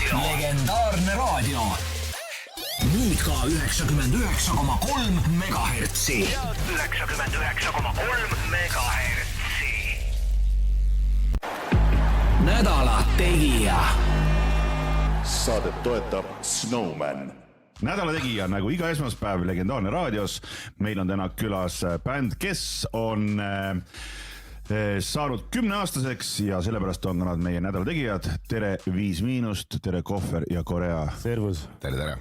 raadio. Legendaarne raadio. Nüüd ka 99,3 megahertsi. Ja 99,3 megahertsi. Nädala tegija. Saadet toetab Snowman. Nädala tegija nagu iga esmaspäev Legendaarne raadios. Meil on täna külas bänd, kes on saanud 10-aastaseks ja sellepärast on nad meie nädala tegijad. Tere 5-, tere Kohver ja Korea. Servus. Tere.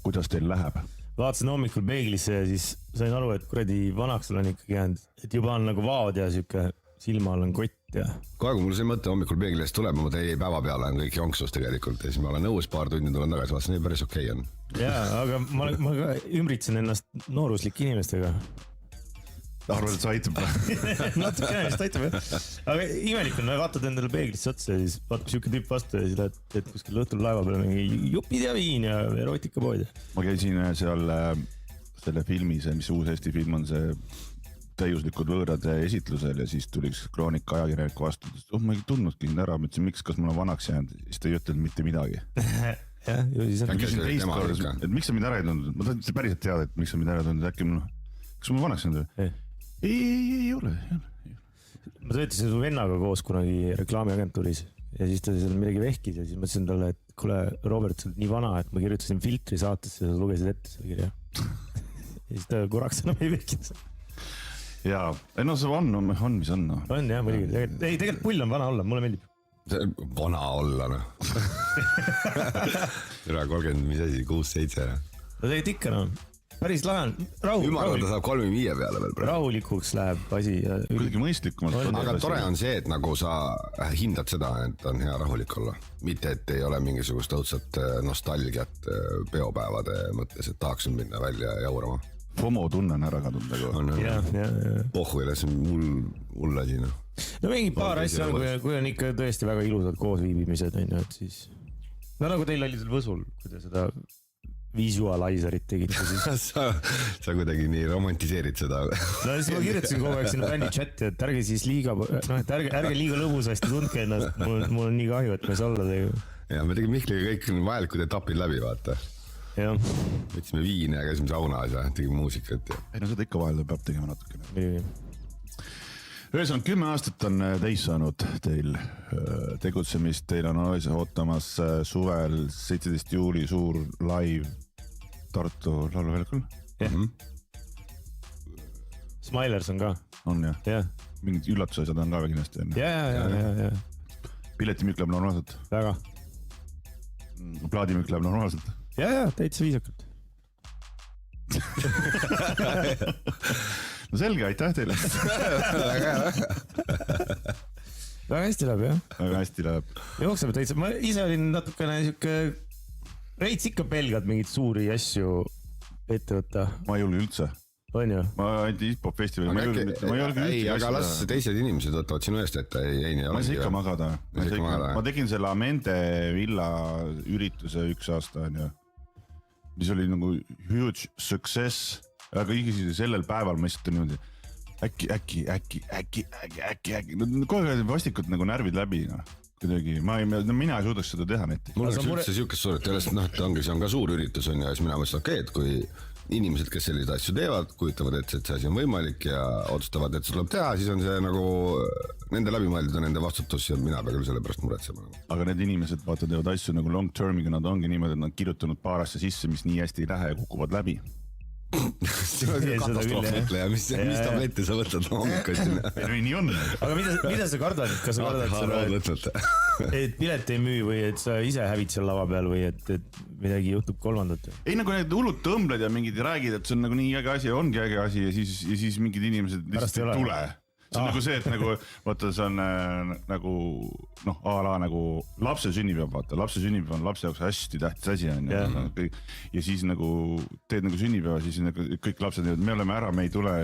Kuidas teil läheb? Vaatasin hommikul peeglisse ja siis sain aru, et kuradi vanaks olen ikkagi jäänud. Et juba on nagu vaod ja siuke silmal on kott ja... Kohe kui mul see mõte hommikul peeglist tuleb, ma teie päeva peale on kõik jonksus tegelikult ja siis ma olen õues paar tundi tulen tagasi, vaatasin, nii päris okei on. Jaa, aga ma ka ümbritsen ennast nooruslike inimestega. Arvad, et see aitab? Natukene vist aitab, jah. Aga imelik on, vaatad endale peeglisse otsa ja siis vaatab siuke tüüp vastu ja siis lähed kuskil õhtul laeva peale mingi jupid ja viin ja erotikapood. Ma käisin seal selle filmi, mis uus Eesti film on, see täiuslikud võõrad esitlusel ja siis tuli üks kroonika ajakirjanik vastu. Ma ei tundnudki sind ära, mõtlesin, miks, kas mul on vanaks jäänud, siis ta ei ütelnud mitte midagi. Jah, ju siis on. Ma küsin teist korda, et miks sa mind ära ei tundnud? Ma tahtsin päriselt teada, et miks sa mind ära tundnud, äkki kas mul vanaks jäänud? Ei ole. Ma töötasin su vennaga koos kunagi reklaamiagentuuris ja siis ta seal midagi vehkis ja siis mõtlesin talle, et kuule, Robert, sa oled nii vana, et ma kirjutasin filtri saatesse ja sa lugesid ette selle kirja. Ja siis ta korraks enam ei vehkinud. Jaa, no see on, mis on. On jah, muidugi. Ei, tegelikult pull on vana olla, mulle meeldib. Vana olla, noh. Üle 30, mis asi, 6-7. No tegelikult ikka, no. Päris lahe on. Ümarada saab 35 peale veel praegu. Rahulikuks läheb asi. Kuidagi mõistlikumalt. Aga tore on see, et nagu sa hindad seda, et on hea rahulik olla. Mitte, et ei ole mingisugust õudset nostalgiat peopäevade mõttes, et tahaksin minna välja jaurama. FOMO tunne on ära kadunud nagu. Ja. Pohhuile, see on mull asi, noh. No mingi paar asja on, kui on ikka tõesti väga ilusad koosviibimised, on ju, et siis... No nagu teil oli seal Võsul, kui te seda visualizerit tegid. sa kuidagi nii romantiseerid seda. No siis ma kirjutasin kogu aeg sinna bändi chati, et ärge siis liiga, et ärge liiga lõbusasti tundke ennast. Mul on nii kahju, et me olla tegu. Ja me tegime Mihkliga kõik vajalikud etapid läbi, vaata. Jah. Võtsime viine ja käisime saunas ja tegime muusikat. Ei no seda ikka vahel peab tegema natukene. Midagi. Ühesõnad 10 aastat on täis saanud teil tegutsemist. Teil on ootamas suvel 17. juuli suur live Tartu lauluväljakul. Jah. Smilers on ka. On jah? Jah. Mingid üllatusasjad on ka kindlasti. Ja. Piletimüük läheb normaalselt? Väga. Plaadimüük läheb normaalselt? Ja, täitsa viisakalt. No selge, aitäh teile. Väga hästi läheb, jah. Väga hästi läheb. Jookseb täitsa. Ma ise olin natukene siuke reits ikka pelgad mingid suuri asju ette võtta. Ma ei julge üldse. On ju? Ma ainult Hip-Hop festival. Ei, aga las teised inimesed võtavad sinu eest, et ei ma ei saa ikka magada. Ma tegin selle Amende Villa ürituse 1 aasta, on ju. Mis oli nagu huge success, aga ikkagi sellel päeval ma lihtsalt niimoodi äkki. Kohe vastikud nagu närvid läbi. Kuidagi, mina ei suudaks seda teha neti. Mul oleks üldse siukest suuret, et see on ka suur üritus on ja siis mina mõtlesin, et kui inimesed, kes selliseid asju teevad, kujutavad, et see asi on võimalik ja otsustavad, et see tuleb teha, siis on see nagu nende läbimõeldud ja nende vastutus ja mina pean küll selle pärast muretsema. Aga need inimesed vaata teevad asju nagu long termiga, nad ongi niimoodi, et nad kirjutanud paar asja sisse, mis nii hästi ei lähe ja kukuvad läbi. See on katastroofmõtleja, mis tablette sa võtad hommikul sinna. Nii on. Aga mida sa kardad? Kas sa kardad, et pilet ei müü või et sa ise hävid seal lava peal või et midagi juhtub kolmandat? Ei nagu need hullud tõmbled ja mingid räägid, et see on nagu nii äge asi ja ongi äge asi ja siis mingid inimesed lihtsalt ei tule. See on nagu see, et nagu, vaata, see on nagu, a la nagu lapse sünnipäev, vaata, lapse sünnipäev on lapse jaoks hästi tähtis asi on. Ja siis nagu teed nagu sünnipäeva, siis kõik lapsed teevad, me oleme ära, me ei tule.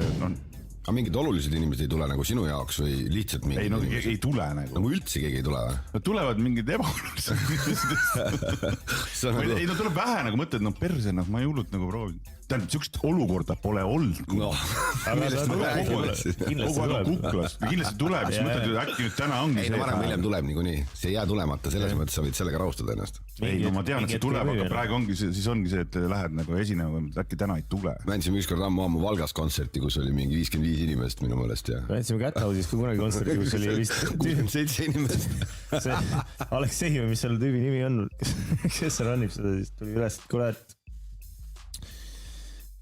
Aga mingid olulised inimesed ei tule nagu sinu jaoks või lihtsalt mingid inimesed? Ei tule nagu. Nagu üldse keegi ei tule või? Nad tulevad mingid ebaolulised. Ei, no tuleb vähe nagu mõtled, perse, ma ei hullult nagu proovin. tähendab, siukest olukorda pole olnud. No, millest ma räägin. Kogu aeg kuklas. Kindlasti tuleb, siis mõtled, et äkki nüüd täna ongi see. Ei, no varem hiljem tuleb niikuinii. See ei jää tulemata, selles mõttes sa võid sellega rahustada ennast. Ei, no ma tean, et see tuleb, aga praegu ongi siis ongi see, et lähed nagu esinema, äkki täna ei tule. Me andsime ükskord ammu Valgas kontserti, kus oli mingi 55 inimest minu mõelest. Me andsime Käthausis kui kunagi kontserti, kus oli vist 67 inimest. Aleksei, mis selle tüübi nimi on, kes seal rannib seda, siis tuli üles, et kuule, et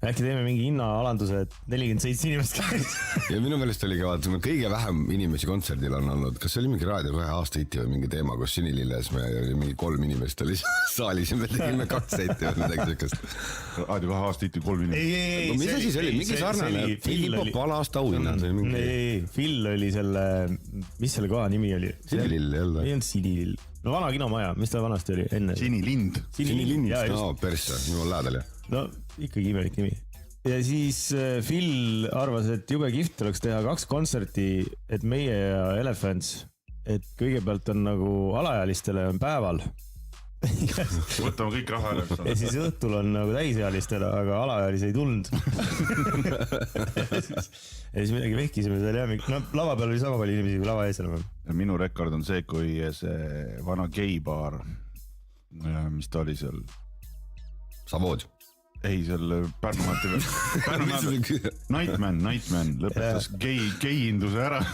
äkki teeme mingi hinnaalanduse, et 47 inimest käis. Ja minu meelest oli ka, vaata, kõige vähem inimesi kontserdil on olnud, kas see oli mingi Raadio 2 aastahiti või mingi teema, kus Sinililles me oli mingi 3 inimest oli saalis ja me tegime 2 seiti või midagi sükast. Raadio 2 aastahiti 3 inimest. No mis asi see oli? Mingi sarnane hip-hop alaasta auhinnad või mingi? Ei, Phil oli selle, mis selle koha nimi oli? Sinilill jälle. Ei olnud Sinilill. No vana kinomaja, mis ta vanasti oli enne? Sinilind. Sinilind, no persse, minu lähedal ja. No ikkagi imelik nimi. Ja siis Phil arvas, et jube kihvt oleks teha 2 kontserti, et meie ja Elephants, et kõigepealt on nagu alaealistele on päeval. Võtame kõik raha ära. Ja siis õhtul on nagu täisealistele, aga alaealisi ei tulnud. Ja siis midagi vehkisime seal ja no, lava peal oli sama palju inimesi kui lava ees enam. Minu rekord on see, kui see vana geibaar, mis ta oli seal? Savood. Ei, seal Pärnumaalt Nightman lõpetas geiinduse ära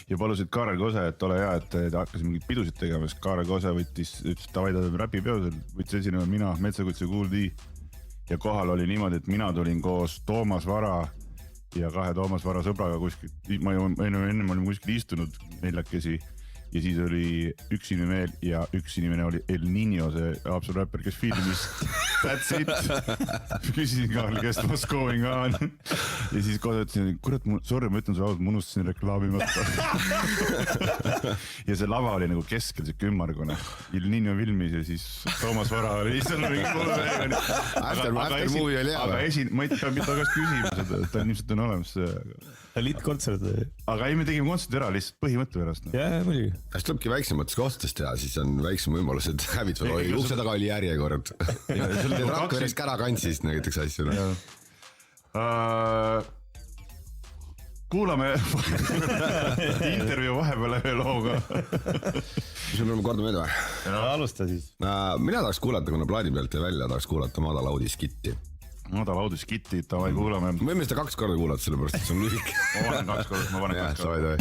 ja palusid Kaarel Kose, et ole hea, et hakkasin mingid pidusid tegema, siis Kaarel Kose ütles, tavai ta räpipeosel, võttis esinema mina, Metsakutse Kuuldi ja kohal oli niimoodi, et mina tulin koos Toomas Vara ja 2 Toomas Vara sõbraga kuskil, enne olime kuskil istunud 4 ja siis oli üks inimene veel ja üks inimene oli El Niño, see Haapsalu räpper, kes filmis That's it. Küsisin Kaarli käest, what's going on? Ja siis kohe ütlesin, kurat, sorry, ma ütlen sulle ausalt, ma unustasin reklaamimata. Ja see lava oli nagu keskel, see kümmargune. El Niño filmis ja siis Toomas Vara oli seal mingi kuule. After movie oli hea. Aga ma ei peab mitte tagasi küsima seda, ta ilmselt on olemas. Liitkontsert. Aga ei, me tegime kontserti ära lihtsalt põhimõtte pärast. Jaa, muidugi. Kas tulebki väiksemates kohtades teha, siis on väiksem võimalus, et hävitvel oli. Ukse taga oli järjekord. Teed Rakveres Kärakantsist näiteks asju. Kuulame intervjuu vahepeale veel looga. Mis me peame korda meelde või? Alusta siis. Mina tahaks kuulata, kuna plaadi pealt jäi välja, tahaks kuulata Madalaudi skitti. Madalaudi skitti, tavai kuulame. Me võime seda 2 korda kuulata, sellepärast, et see on lühik. Ma panen 2 korda.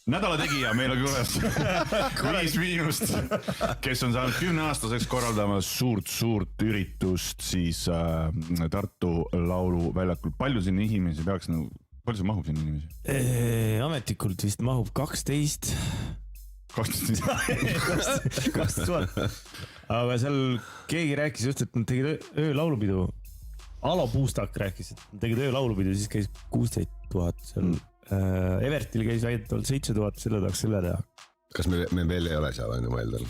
Nädala tegija meil on külas 5 miinust, kes on saanud 10-aastaseks korraldama suurt üritust siis Tartu Lauluväljakul. Palju sinna inimesi peaks, palju see mahub sinna inimesi? Ametlikult vist mahub 12. 12 000. Aga seal keegi rääkis just, et nad tegid öölaulupidu Alo Puustak rääkis, et tegi töölaulupidu, siis käis 16 000 seal. Evertil käis väidetavalt 7000, selle tahaks selle teha. Kas me veel ei ole seal on ju mõeldel?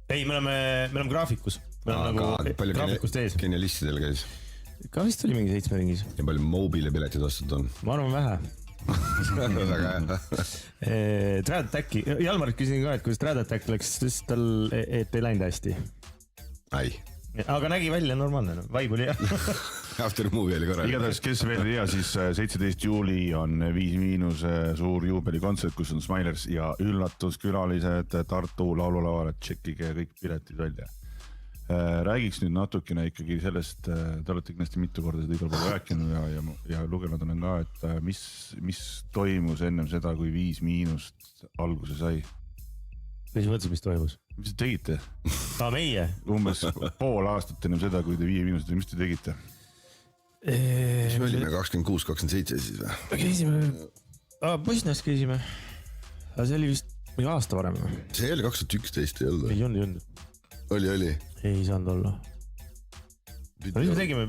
Ei, me oleme graafikus. Me oleme nagu graafikust ees. Genialistidel käis? Ka vist oli mingi 7 ringis. Ja palju mobile piletid ostud on? Ma arvan vähe. Väga hea. Trad Attacki, Jalmarit küsin ka, et kuidas Trad Attack läks, sest tal ei läinud hästi. Ai. Aga nägi välja normaalne, vibe oli jah. After movie oli korral. Igatahes, kes veel ei tea, siis 17 juuli on 5- suur juubelikontsert, kus on Smilers ja üllatuskülalised Tartu laululavale, tšekkige kõik piletid välja. Räägiks nüüd natukene ikkagi sellest, te olete kindlasti mitu korda seda igal pool rääkinud ja lugenud olen ka, et mis toimus ennem seda, kui 5- alguse sai. Mis mõttes, mis toimus? Mis te tegite? Meie? Umbes pool aastat ennem seda, kui te 5- mis te tegite? Mis me olime 26-27 siis või? Käisime, Bosnias käisime. Aga see oli vist mingi aasta varem. See oli 2011 ei olnud? Ei olnud. Oli. Ei saanud olla. Mis me tegime?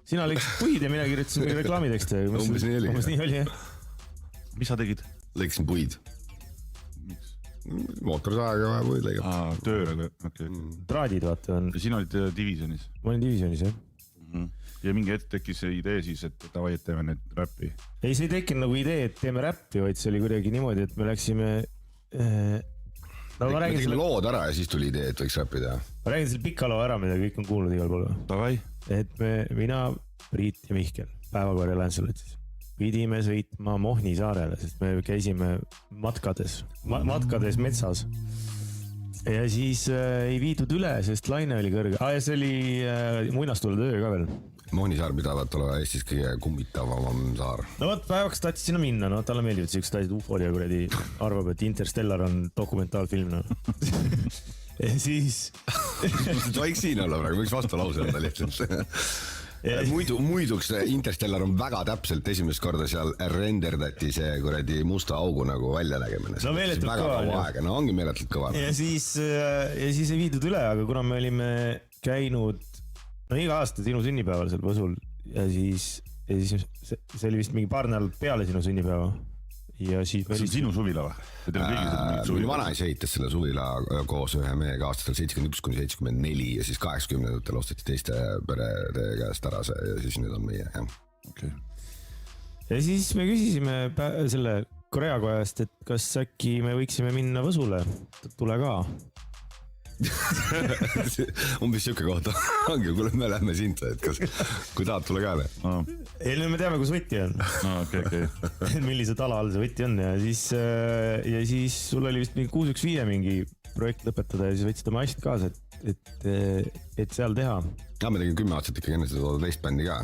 Sina läksid puid ja mina kirjutasin reklaamitekste. Umbes nii oli. Umbes nii oli, jah. Mis sa tegid? Läksin puid. Mootorsaega vaja puid lõigab. Tööle, okei. Traadid vaata on. Sina olid divisionis? Ma olin divisionis, jah. Ja mingi hetk tekkis see idee siis, et davai, et teeme need räppi. Ei, see ei tekkinud nagu idee, et teeme räppi, vaid see oli kuidagi niimoodi, et me läksime... me tegime lood ära ja siis tuli idee, et võiks räppi teha. Ma räägin selle pika loo ära, mida kõik on kuulnud igal pool. Davai. Et mina, Priit ja Mihkel, päevakorja Lancelotis, pidime sõitma Mohni saarele, sest me käisime matkades metsas. Ja siis ei viidud üle, sest laine oli kõrge. Ja see oli muinastule töö ka veel. Mohni saar pidavat olema Eestis kõige kummitavam saar. No võt, päevaks tahtis sinna minna, no talle meeldivad siuksed asjad, UFO ja kuradi arvab, et Interstellar on dokumentaalfilm. No. Ja siis... Võiks siin olla praegu, võiks vastu lause anda lihtsalt. Muiduks Interstellar on väga täpselt esimest korda seal renderdati see kuradi musta augu nagu välja nägemine. No meeletult kõva. No ongi meeletult kõva. Ja siis ei viidud üle, aga kuna me olime käinud iga aasta sinu sünnipäeval seal Võsul ja siis see oli vist mingi paar nädalat peale sinu sünnipäeva. Ja siis see on sinu suvila või? Vanaisa ehitas selle suvila koos ühe mehega aastatel 71-74 ja siis 80-ndatel osteti teiste perede käest ära see ja siis nüüd on meie, jah. Okay. Ja siis me küsisime selle Korea kojast, et kas äkki me võiksime minna Võsule, tule ka. Umbes siuke kohta ongi, kuule me lähme sind, et kui tahad tule ka. Ei, me teame, kus võti on. Okay. Millise tala all see võti on ja siis sul oli vist mingi 615 mingi projekt lõpetada ja siis võtsid oma asjad kaasa, et seal teha. Me tegime 10 aastat ikkagi enne seda teist bändi ka.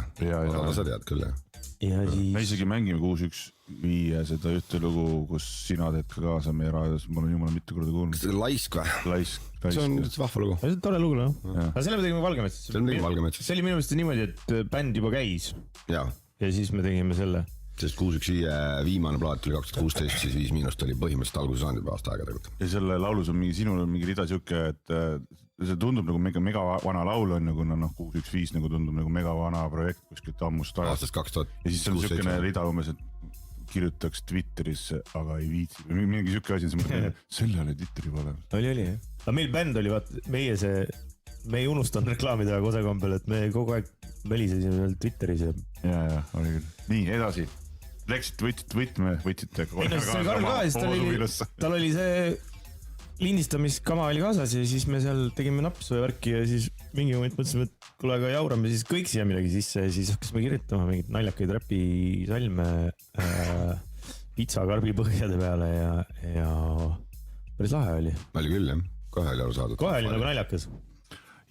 Sa tead küll, jah. Me isegi mängime 615 seda ühte lugu, kus sina teed ka kaasa meie raadios, ma olen jumala mitu korda kuulnud. Kas see Laisk või? Laisk. See on vahva lugu. See on tore lugu, jah. Aga selle me tegime Valgemetsas. See oli minu meelest niimoodi, et bänd juba käis. Ja siis me tegime selle. Sest 615 viimane plaat oli 2016, siis 5- oli põhimõtteliselt alguse saanud juba aasta aega tegelikult. Ja selle laulus on sinul on mingi rida siuke, et see tundub nagu mega vana laul on, kuna 615 nagu tundub nagu mega vana projekt kuskilt ammust ajast. Aastast 2000. Ja siis on siukene rida umbes, et kirjutaks Twitterisse, aga ei viitsi. Mingi siuke asi, selle oli Twitteri peale. Oli, jah. Aga meil bänd oli, me ei unustanud reklaamida kosekambel, et me kogu aeg välisesime veel Twitteris. Ja, oli küll. Nii, edasi. Läksite, võtsite tal oli see lindistamiskama oli kaasas ja siis me seal tegime napsu ja värki ja siis mingi moment mõtlesime, et kuule, aga jaurame siis kõik siia midagi sisse ja siis hakkasime kirjutama mingid naljakaid räpisalme pitsakarbi põhjade peale ja päris lahe oli. Oli küll, jah. Kohe oli aru saadud. Kohe oli nagu naljakas.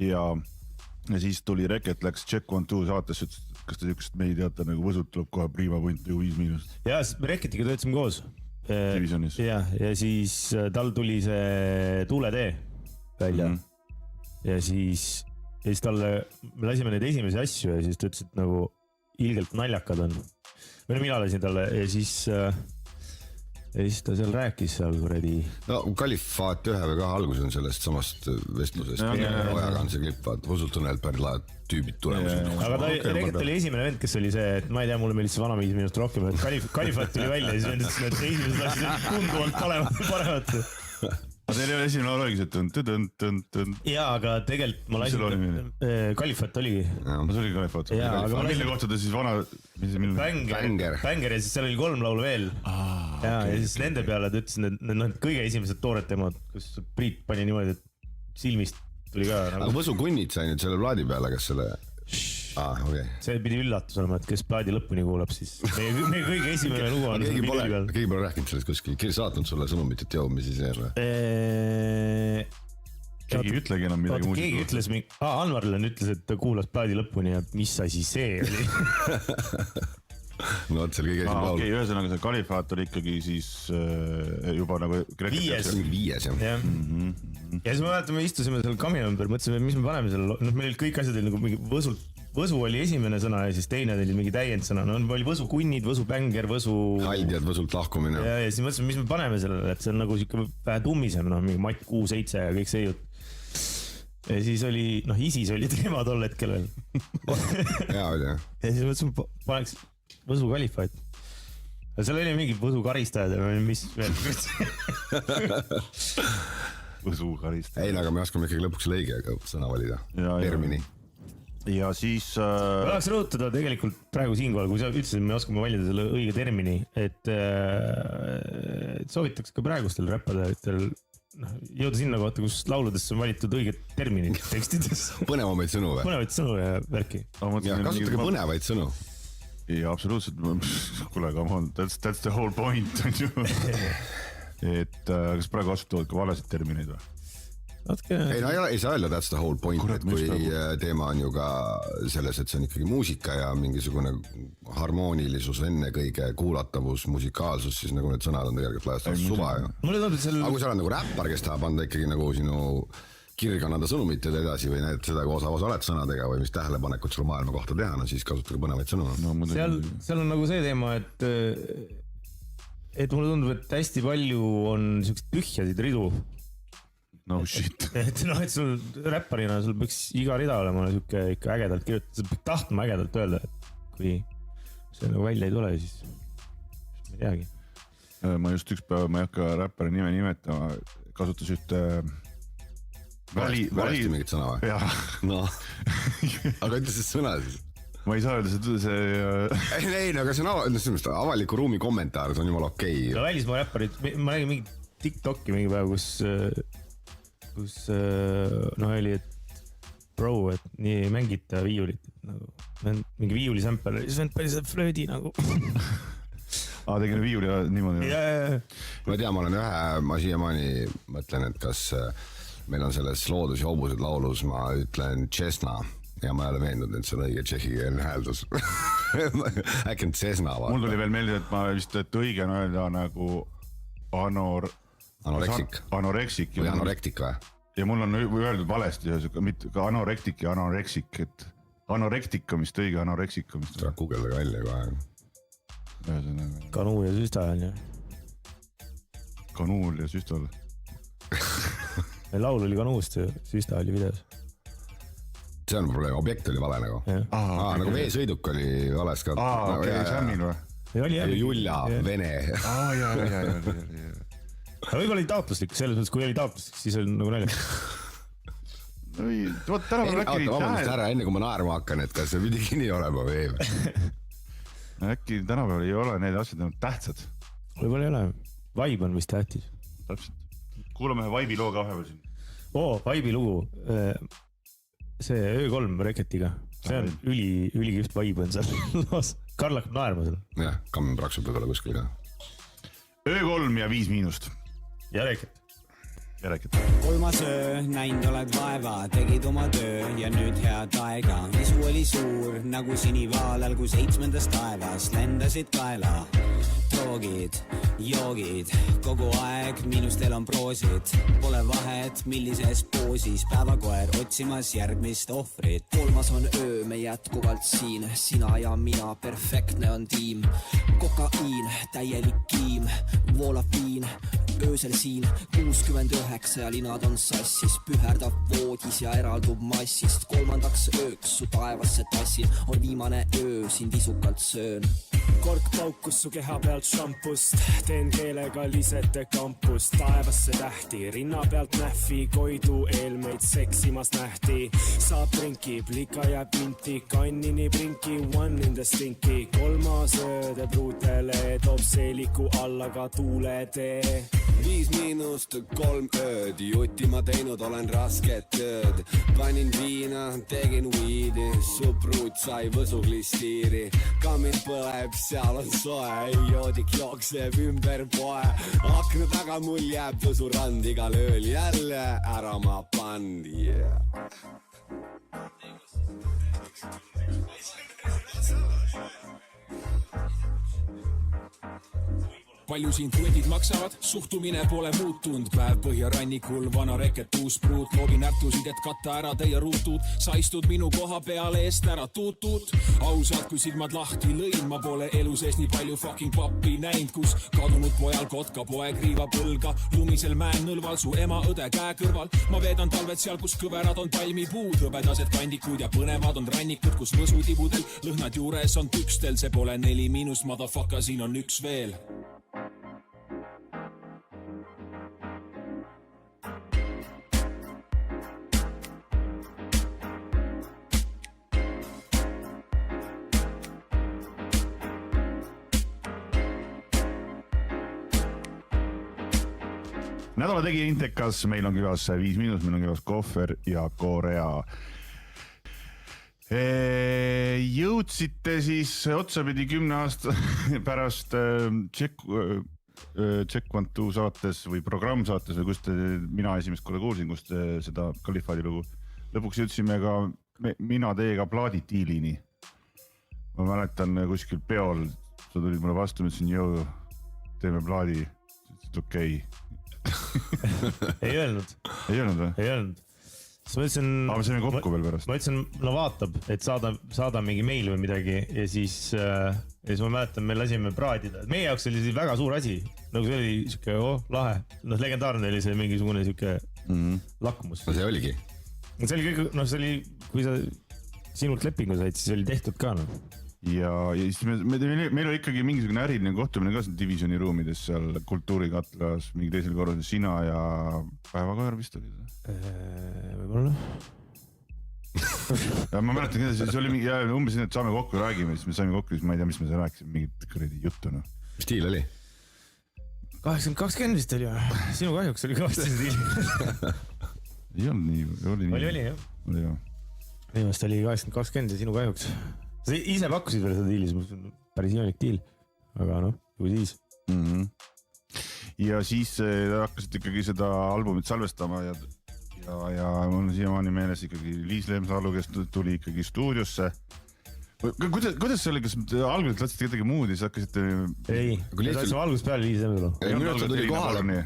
Ja siis tuli Reket, läks Check 1-2 saatesse, ütles, kas te siukest mehi teate, nagu Võsult tuleb kohe priima punt nagu 5-. Ja, Reketiga töötasime koos. Divisionis. Ja siis tal tuli see Tuuletee välja. Ja siis talle, me lasime neid esimesi asju ja siis ta ütles, et nagu ilgelt naljakad on. Mina lasin talle ja siis ja siis ta seal rääkis seal kuradi. No Kalifaat 1 või 2 algus on sellest samast vestlusest. Ojaga on see klipp, vaat usult on need päris laad tüübid tulemas. Aga ta tegelikult oli esimene vend, kes oli see, et ma ei tea, mulle meeldis see vanamees minust rohkem, et Kalifaat tuli välja ja siis vendasid, et esimesed lasid tunduvalt paremat. Aga teil ei ole esimene laul oligi see jaa, aga tegelikult ma lasin Kalifaat oligi. See oli Kalifaat. Mille kohta ta siis vana... Banger ja siis seal oli 3 laulu veel. Ja siis nende peale ta ütles, et kõige esimesed toored temad, kus Priit pani niimoodi, et silmist tuli ka. Aga Võsu kunnid sai nüüd selle plaadi peale, kas selle... Okay. See pidi üllatus olema, et kes plaadi lõpuni kuulab, siis meie kõige esimene lugu on keegi pole rääkinud sellest kuskil, keegi saatnud sulle sõnumit, et mis siis jälle? Keegi ei ütlegi enam midagi muusika. Keegi ütles, Anvarlen ütles, et ta kuulas plaadi lõpuni ja mis asi see oli. No et seal kõige esimene laul. Okei, ühesõnaga see Kalifaat oli ikkagi siis juba nagu... 5, jah. Ja siis me mäletan, me istusime seal kamina ümber, mõtlesime, mis me paneme seal, meil olid kõik asjad nagu mingi Võsu oli esimene sõna ja siis teine oli mingi täiend sõna, oli Võsu kunnid, Võsu bänger, Võsu... Haldjad, Võsult lahkumine. Ja siis mõtlesime, mis me paneme sellele, et see on nagu siuke vähe tummisem, mingi Matt 6-7 ja kõik see jutt. Ja siis oli, ISIS oli teema tol hetkel veel. Jaa, oli jah. Ja siis mõtlesime, paneks Võsu Kalifaat. Seal oli mingi Võsu karistajad ja mis veel. Võsu karistajad. Ei, aga me oskame ikkagi lõpuks lõige sõna valida. Termini. Ja siis... Ma tahaks rõhutada tegelikult praegu siinkohal, kui sa ütlesid, me oskame valida selle õige termini, et soovitaks ka praegustel räppadajatel jõuda sinna kohta, kus lauludesse on valitud õiged terminid tekstides. Põnevamaid sõnu või? Põnevaid sõnu ja värki. Ja kasutage põnevaid sõnu. Ja absoluutselt, kuule, come on, that's the whole point. Et kas praegu kasutavad ka valesid termineid või? Ei saa öelda that's the whole point, et kui teema on ju ka selles, et see on ikkagi muusika ja mingisugune harmoonilisus, enne kõige kuulatavus, musikaalsus, siis nagu need sõnad on tegelikult laiastanud suva. Aga kui sa oled nagu räppar, kes tahab anda ikkagi nagu sinu kirganada sõnumit ja edasi või näed seda, kui osa oled sõnadega või mis tähelepanekut sul maailma kohta teha, siis kasutage põnevaid sõnu. Seal on nagu see teema, et mulle tundub, et hästi palju on siukseid tühjasid ridu. No shit. Et sul räpparina sul peaks iga rida olema siuke ikka ägedalt kirjutada, sa peaks tahtma ägedalt öelda, et kui see nagu välja ei tule, siis ma ei teagi. Ma just üks päev, ma ei hakka räppari nime nimetama, kasutas ühte Valesti mingit sõna või? Jah. No, aga ütle siis sõna siis. Ma ei saa öelda see... Ei, aga see on avaliku ruumi kommentaar, see on jumala okei. No välismaa räpparid, ma räägin mingi TikToki mingi päev, kus oli, et bro, et nii ei mängita viiulit, nagu mingi viiulisämpel, siis vend päris flöödi nagu. Tegin viiuli niimoodi? Ma tean, ma olen ma siiamaani mõtlen, et kas meil on selles Loodus ja hobused laulus, ma ütlen Česna ja ma ei ole veendunud, et see on õige tšehhikeelne hääldus. Äkki on Česna. Mul tuli veel meelde, et ma vist, et õige on öelda nagu anoreksik või anorektik või? Ja mul on öeldud valesti, mitte ka anorektik ja anoreksik, et anorektikamist, õige anoreksikamist. Tuleb Google'ga välja kohe. Kanuu ja süsta on ju. Kanuul ja süstal. Laul oli kanuust ja süsta oli videos. See on probleem, objekt oli vale nagu. Nagu veesõiduk oli vales ka. Okei, Sämmin või? Julla, Vene. Võib-olla oli taotluslik, selles mõttes, kui oli taotluslik, siis oli nagu nalja. Ära enne kui ma naerma hakkan, et kas see pidigi nii olema või ei? Äkki tänapäeval ei ole need asjad tähtsad. Võib-olla ei ole. Vibe on vist tähtis. Täpselt. Kuulame ühe Vibe'i loo ka vahepeal siin. Vibe'i lugu. See Ö3 reketiga. See on üliküht Vibe on seal loos. Karl hakkab naerma seal. Jah, kamm praksub võib-olla kuskil ka. Ö3 ja 5 miinust. Ja reket. Kolmas öö, näinud oled vaeva, tegid oma töö ja nüüd head aega. Isu oli suur nagu sinivaalal, kui 7. taevas lendasid kaela. droogid, joogid, kogu aeg miinustel on proosid. Pole vahet, millises poosis, päevakoer otsimas järgmist ohvrit. Kolmas on öö, me jätkuvalt siin, sina ja mina, perfektne on tiim. Kokaiin, täielik kiim, voolab viin, öösel siin 69 ja linad on sassis. Püherdab voodis ja eraldub massist. Kolmandaks ööks su taevasse tassin, on viimane öö, sind isukalt söön. Kork paukus su keha pealt šampust, teen keelega lisete kampust. Taevasse tähti, rinna pealt nähvi, koidu eelmeid seksimas nähti. Saab drinkib, lika ja pinti, kannini brinki, one in the stinki. Kolmas ööde pruutele, toob seeliku alla ka tuuletee. 5 - 3 ööd, jutti ma teinud olen rasket tööd. Panin viina, tegin weedi, su pruut sai võsuglistiiri. Kammid põleb, seal on soe, joodik jookseb ümber poe. Akna taga mul jääb võsurand, igal ööl jälle ära ma pandi. Palju siin tuendid maksavad, suhtumine pole muutunud. Päev põhjarannikul, vana reket, uus pruut. Loobin ärtusid, et katta ära teie ruutud. Sa istud minu koha peale eest ära tuut-tuut. Ausalt, kui silmad lahti lõin, ma pole elu sees nii palju fucking pappi näinud, kus kadunud pojal kotka poeg riivab õlga. Lumisel mäenõlval su ema õde käe kõrval. Ma veedan talved seal, kus kõverad on palmipuud. Hõbedased kandikud ja põnevad on rannikud, kus võsutibudel lõhnad juures on tükstel. See pole 4 –, motherfucker, siin on üks veel. Nädala tegi Intekas, meil on külas 5 –, meil on külas Kohver ja Korea. Jõudsite siis otsapidi 10 aasta pärast Check 1-2 saates või programmsaates või kus mina esimest korda kuulsin, kus te seda Kalifaadi lugu. Lõpuks jõudsime ka mina teiega plaaditiilini. Ma mäletan kuskil peol, sa tulid mulle vastu, ma ütlesin, jõu, teeme plaadi, okei. Ei öelnud. Ei öelnud või? Ei öelnud. Aga me saime kokku veel pärast. Ma ütlesin, no vaatab, et saada mingi meil või midagi ja siis ma mäletan, me lasime praadida. Meie jaoks oli see väga suur asi. Nagu see oli siuke, lahe. Legendaarne oli see mingisugune siuke lakmus. No see oligi. See oli kõik, see oli, kui sa sinult lepingu said, siis oli tehtud ka. Ja siis meil oli ikkagi mingisugune äriline kohtumine ka divisjoni ruumides seal kultuurikatlas, mingi teisel korrusel, sina ja Päevakoer vist oli see? Võib-olla. Ja ma mäletan, see oli mingi, umbes nii, et saame kokku ja räägime, siis me saime kokku, siis ma ei tea, mis me seal rääkisime, mingit kuradi juttu. Mis stiil oli? 80-20 vist oli ja sinu kahjuks oli kõvasti stiil. Ei olnud nii, oli nii. Oli jah. Oli jah. Viimast oli 80-20 ja sinu kahjuks. Sa ise pakkusid veel seda diilis, päris imelik diil, aga kui siis. Ja siis hakkasid ikkagi seda albumit salvestama ja mul on siiamaani meeles ikkagi Liis Lemsalu, kes tuli ikkagi stuudiosse. Kuidas see oli, kas alguselt latsite kedagi muud ja siis hakkasite... Ei, see oli algusest peale Liis Lemsalu. Minu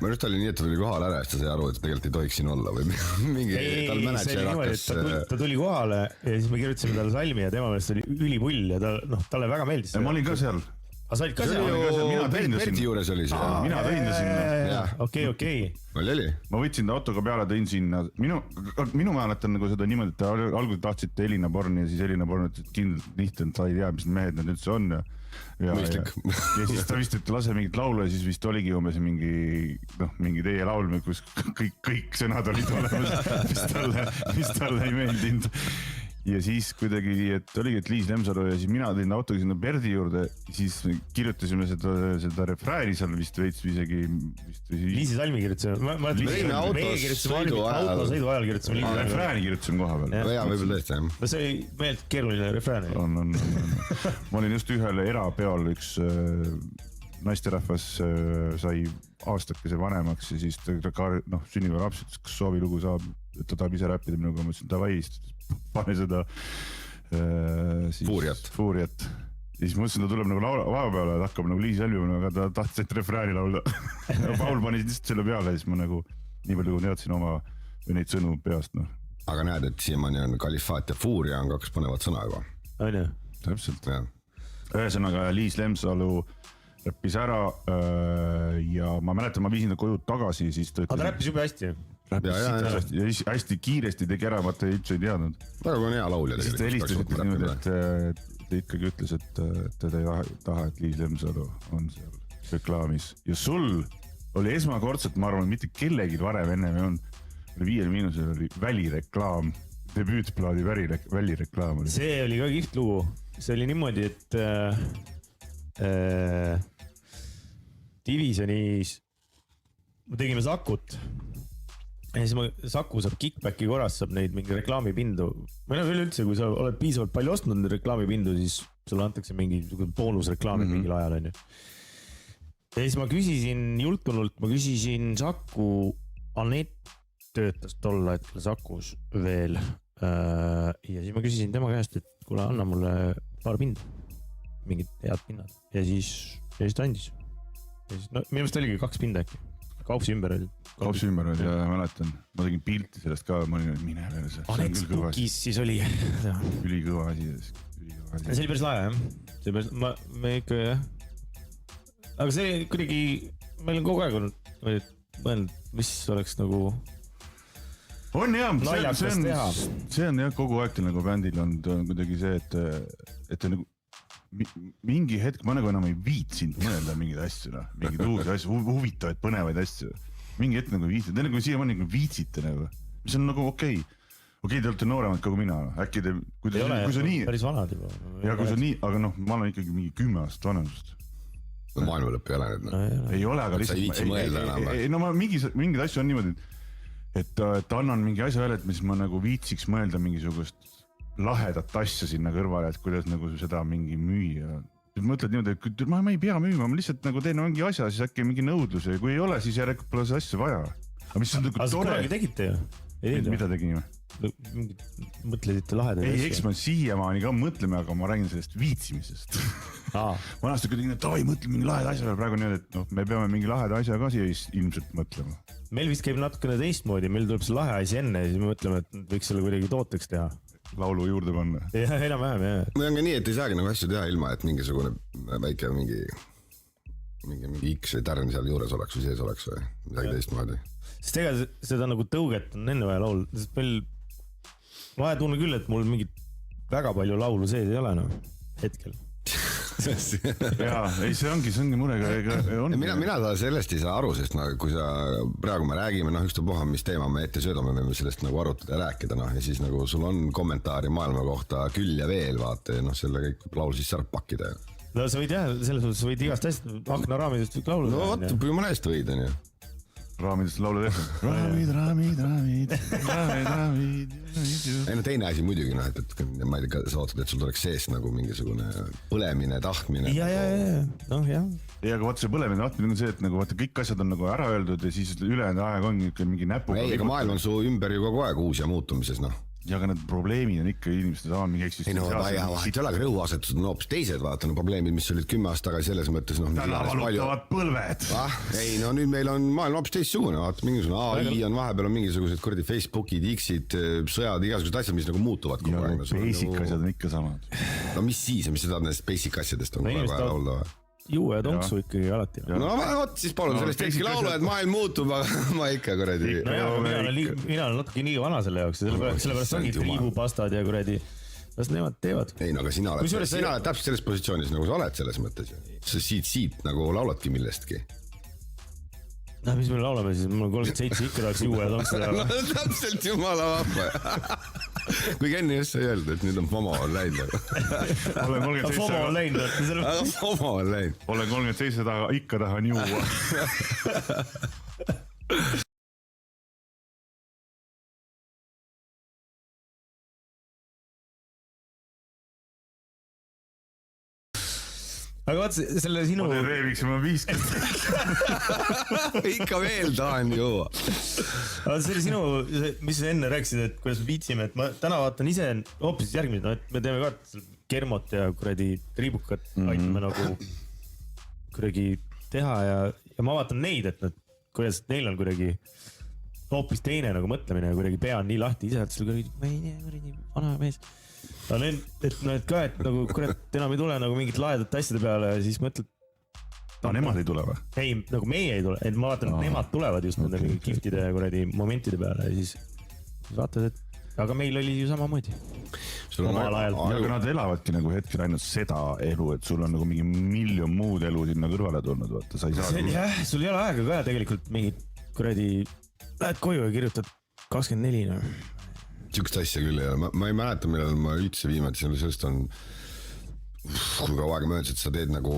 arust oli nii, et ta tuli kohale ära ja siis ta sai aru, et tegelikult ei tohiks siin olla või mingi tal manager hakkas... Ta tuli kohale ja siis me kirjutasime talle salmi ja tema meelest oli ülipull ja talle väga meeldis. Ma olin ka seal. Aga sa olid ka seal? Berti juures oli see. Mina tõin ta sinna. Okei. Oli? Ma võtsin ta autoga peale, tõin sinna. Minu mäletan nagu seda niimoodi, et te algul tahtsite Elina Borni ja siis Elina Born ütles, et kindlalt lihtne, et sa ei tea, mis mehed need üldse on. Ja siis ta vist, et lase mingit laulu ja siis vist oligi umbes mingi teie laul, kus kõik sõnad olid olemas, mis talle ei meeldinud. Ja siis kuidagi, et oligi, et Liis Lemsalu ja siis mina tõin autoga sinna Berdi juurde, siis kirjutasime seda refrääni seal vist veits isegi... Liisi salmi kirjutasime. Meie kirjutasime autosõidu ajal kirjutasime Liisi salmi. Refrääni kirjutasime koha peal. Jaa, võib-olla tõesti, jah. See oli meelt keeruline refrään. Ma olin just ühel erapeol, üks naisterahvas sai aastakese vanemaks ja siis sünniva laps ütles, kas soovilugu saab, et ta tahab ise räppida minuga, ma ütlesin, davai, pane seda Fuuriat. Ja siis mõtlesin, ta tuleb nagu laeva peale, et hakkab nagu Liis Helvima, aga ta tahtis ainult refrääni laulda. Paul pani lihtsalt selle peale ja siis ma nagu nii palju teadsin oma või neid sõnu peast. No. Aga näed, et siiamaani on Kalifaat ja Fuuria on 2 põnevat sõna juba. On ju? Täpselt. Ühesõnaga Liis Lemsalu räppis ära ja ma mäletan, ma viisin ta koju tagasi. Aga ta räppis juba hästi. Ja hästi kiiresti tegi ära, vaata üldse ei teadnud. Väga on hea laulja tegelikult. Siis ta helistas niimoodi, et ta ikkagi ütles, et ta ei taha, et Liis Lemsalu on seal reklaamis. Ja sul oli esmakordselt, ma arvan, mitte kellegi varem ennem ei olnud. 5 miinusel oli välireklaam, debüütplaadi välireklaam. See oli ka kihvt lugu. See oli niimoodi, et Divisionis me tegime Sakut. Ja siis Saku saab kickbacki korras, saab neid mingi reklaamipindu. Või üleüldse, kui sa oled piisavalt palju ostnud reklaamipindu, siis sulle antakse mingi boonusreklaami mingil ajal. On ju. Ja siis ma küsisin jultunult, Saku, Anett töötas tol hetkel Sakus veel. Ja siis ma küsisin tema käest, et kuule, anna mulle paar pinda. Mingid head pinnad. Ja siis ta andis. Ja siis, minu meelest oligi 2 pinda äkki. Kaupsi ümber oli. Kaupsi ümber oli, ja mäletan. Ma tegin pilti sellest ka, ma olin mine veel see. Anett Spukis siis oli. Ülikõva asi. See oli päris lahe, jah. Me ikka, jah. Aga see kuidagi, meil on kogu aeg mõelnud, mis oleks nagu naljakas teha. See on jah, kogu aeg teil nagu bändil on kuidagi see, et nagu mingi hetk ma nagu enam ei viitsinud mõelda mingeid asju, mingeid uusi asju, huvitavaid, põnevaid asju. Mingi hetk nagu viitsite, te nagu siiamaani nagu viitsite nagu, mis on nagu okei. Okei, te olete nooremad kui mina, äkki te, kui sa nii... Päris vanad juba. Ja kui sa nii, aga ma olen ikkagi mingi 10 aastat vanemust. Maailma lõpp ei ole nüüd. Ei ole, aga lihtsalt... Sa ei viitsi mõelda enam. No ma mingid asju on niimoodi, et annan mingi asja välja, et mis ma nagu viitsiks mõelda mingisugust lahedat asja sinna kõrvale, et kuidas nagu seda mingi müüa. Mõtled niimoodi, et ma ei pea müüma, ma lihtsalt nagu teen mingi asja, siis äkki mingi nõudlus ja kui ei ole, siis järelikult pole see asja vaja. Aga mis on nagu tore. Aga kunagi tegite ju? Mida tegime? Mõtlesite lahedad asja? Ei, eks ma siiamaani ka mõtleme, aga ma räägin sellest viitsimisest. Vanasti kui tegin, et mõtle mingi laheda asja, praegu nii, et me peame mingi laheda asja ka siia ilmselt mõtlema. Meil vist käib natukene teistmoodi, meil tuleb see lahe asi enne ja siis me mõtleme, et võiks selle kuidagi tooteks teha. Laulu juurde panna. Jah, enam-vähem, jah. Või on ka nii, et ei saagi nagu asju teha ilma, et mingisugune väike mingi X või tärn seal juures oleks või sees oleks või midagi teistmoodi. Sest ega seda nagu tõuget on enne vaja laul. Sest meil vaja tunne küll, et mul mingit väga palju laulu sees ei ole hetkel. Jaa, ei see ongi murega. Mina sellest ei saa aru, sest kui sa praegu me räägime, ükstapuha, mis teema me ette söödame, me sellest nagu arutada ja rääkida, ja siis nagu sul on kommentaari maailma kohta küll ja veel, vaata, selle kõik laul siis ära pakkida. No sa võid jah, selles mõttes võid igast hästi aknaraamidest kõik laulu. No vot, kui mõne eest võid, on ju. Raamidest laulu tehtud. Raamid. Ei no teine asi muidugi, et ma ei tea, sa ootad, et sul tuleks sees nagu mingisugune põlemine, tahtmine. Ja. Noh, jah. Ja aga vaata see põlemine tahtmine on see, et nagu vaata kõik asjad on nagu ära öeldud ja siis ülejäänud aeg on mingi näpuga. Ei, aga maailm on su ümber ju kogu aeg uus ja muutumises, Ja aga need probleemid on ikka inimesed on mingi eksistentsiaalsed. Ei no, vahet ei ole, aga rõhuasetused on hoopis teised, vaata, rõhuprobleemid, mis olid 10 aastat tagasi selles mõttes. Täna valutavad põlved. Ei no nüüd meil on maailm hoopis teistsugune, vaata, mingisugune AI on vahepeal on mingisugused kuradi Facebookid, X-id, sõjad, igasugused asjad, mis nagu muutuvad kogu aeg. Basic asjad on ikka samad. No mis siis, mis sa tahad nendest basic asjadest on kogu aeg laulda? Juue ja tonksu ikkagi alati. No vot, siis palun sellest teski laulu, et maailm muutub, aga ma ikka kuradi. Mina olen natuke nii vana selle jaoks, sellepärast ongi triibupastad ja kuradi. Las nemad teevad. Ei, no aga sina oled täpselt selles positsioonis, nagu sa oled selles mõttes. Sa siit nagu lauladki millestki. No mis me laulame siis, mul on 37 ikka tahaks juue ja tonksu teha. No täpselt jumala vahva. Kui enne just sai öelda, et nüüd on FOMO on läinud. FOMO on läinud. Aga FOMO on läinud. Olen 37 ikka tahan juua. Aga vaat selle sinu... Ma reeviks oma 50. Ikka veel tahan juua. Aga selle sinu, mis sa enne rääkisid, et kuidas me viitsime, et ma täna vaatan ise hoopis järgmine, et me teeme ka kermot ja kuradi triibukat aitame nagu kuradi teha ja ma vaatan neid, et nad, kuidas neil on kuidagi hoopis teine nagu mõtlemine ja kuidagi pea on nii lahti ise, et sul kuradi, ma ei tea, kuradi vana mees. No need ka, et nagu kurat enam ei tule nagu mingit laedate asjade peale ja siis mõtled. No nemad ei tule või? Ei, nagu meie ei tule, et ma vaatan, et nemad tulevad just nende kiftide kuradi momentide peale ja siis vaatad, et aga meil oli ju samamoodi. Omal ajal. Aga nad elavadki nagu hetkel ainult seda elu, et sul on nagu mingi miljon muud elu sinna kõrvale tulnud, vaata, sa ei saa. Jah, sul ei ole aega ka tegelikult mingid kuradi, lähed koju ja kirjutad 24. Sükst asja küll ja ma ei mäleta, millal ma ütlesin viimati, sellest on kui kaua aega möödas, et sa teed nagu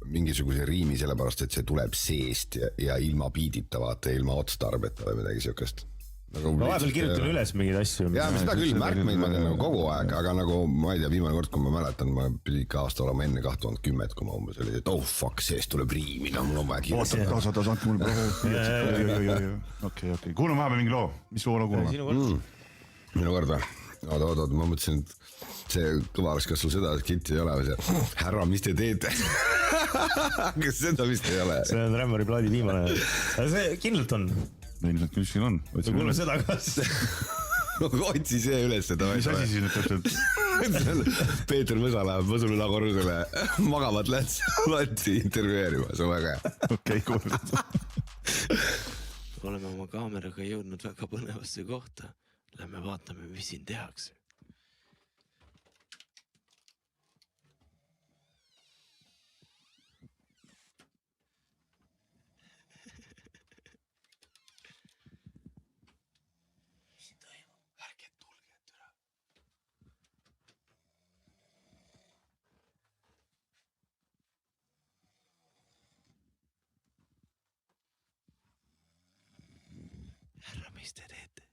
mingisuguse riimi sellepärast, et see tuleb seest ja ilma piidita, vaata, ilma otstarbeta või midagi siukest. Nagu ma vahepeal kirjutan üles mingeid asju. Jaa, seda küll, märkmeid ma teen nagu kogu aeg, aga nagu ma ei tea, viimane kord, kui ma mäletan, ma pidi ikka aasta olema enne 2010, kui ma umbes oli, et oh fuck, seest tuleb riimi, no mul on vaja kirjutada. Oota, saatke mul praegu. Okei. Kuulame vahepeal mingi loo, mis loo kuulame? Minu kord või? Oota, ma mõtlesin, et see kõvaras, kas sul seda kilti ei ole või see härra, mis te teete? Kas seda vist ei ole? See on Rämmari plaadi viimane. See kindlalt on. Ilmselt küll siin on. Kuule seda kas. Otsi see üles seda. Mis asi siin täpselt? Peeter Mõsa läheb Mõsulüla korrusele magavat Lätsi intervjueerima, see on väga hea. Okei, kuule. Oleme oma kaameraga jõudnud väga põnevasse kohta. Lähme vaatame, mis siin tehakse. Härra, mis te teete?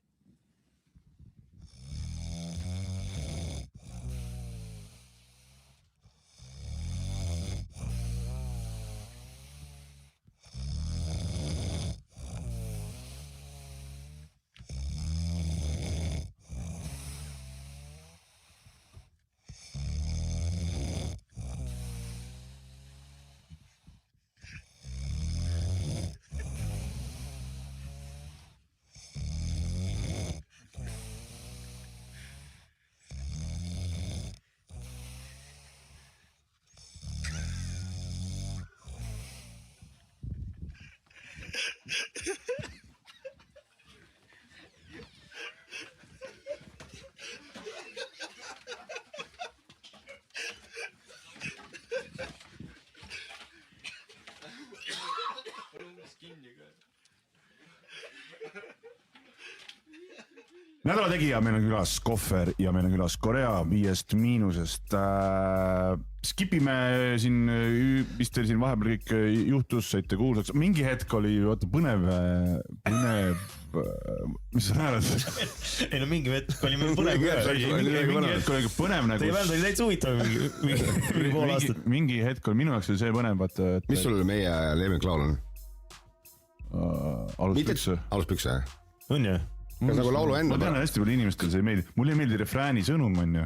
Nädala tegija, meil on külas Kohver ja meil on külas Korea 5 miinusest. Skipime siin, mis teil siin vahepeal kõik juhtus, saite kuulsaks. Mingi hetk oli põnev, mis sa näed? Ei no mingi hetk oli meil põnev. Mingi hetk oli põnev nagu. Teie bänd oli täitsa huvitav mingi pool aastat. Mingi hetk oli minu jaoks see põnev. Mis sul meie lemmiklaul on? Aluspükse. Aluspükse, on ju? Kas nagu laulu enda? Ma tean hästi palju inimestel see ei meeldi. Mul ei meeldi refrääni sõnum, on ju.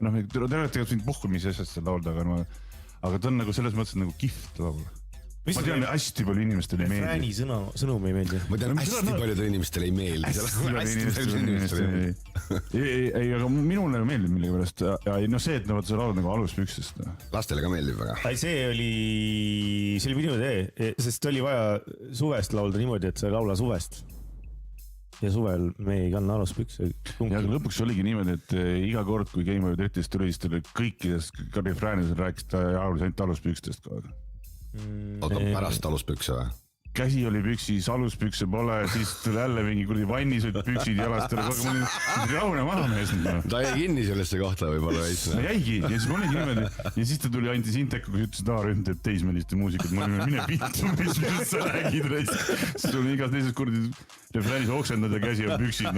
Noh, te olete mind puhkumise asjast seal laulda, aga ta on nagu selles mõttes nagu kiht laul. Ma tean, hästi palju inimestel ei meeldi. Refrääni sõnum ei meeldi. Ma tean, hästi paljudel inimestel ei meeldi. Hästi paljudel inimestel ei meeldi. Ei, aga minule meeldib millegi pärast. Ja no see, et sa laulad nagu aluspüksest. Lastele ka meeldib väga. See oli minu idee, sest oli vaja suvest laulda niimoodi, et sa ei laula suvest. Ja suvel me ei kanna aluspükse. Ja lõpuks oligi niimoodi, et iga kord, kui Game of Death'ist tuli, siis tuli kõikides refräänides rääkis ta laulis ainult aluspükstest kogu aeg. Aga pärast aluspükse või? Käsi oli püksis, aluspükse pole, siis tuli jälle mingi kurdi vannis olid püksid jalast. Raune maha mees. Ta jäi kinni sellesse kohta võib-olla veits. Ta jäigi ja siis oligi niimoodi. Ja siis ta tuli Anti Sinteka, kui ütles, et ründ teeb teismeliste muusikat. Ma olin mine pittu, mis sa räägid reis. Siis tuli igas teises kurdi refräänis oksendad ja käsi on püksid.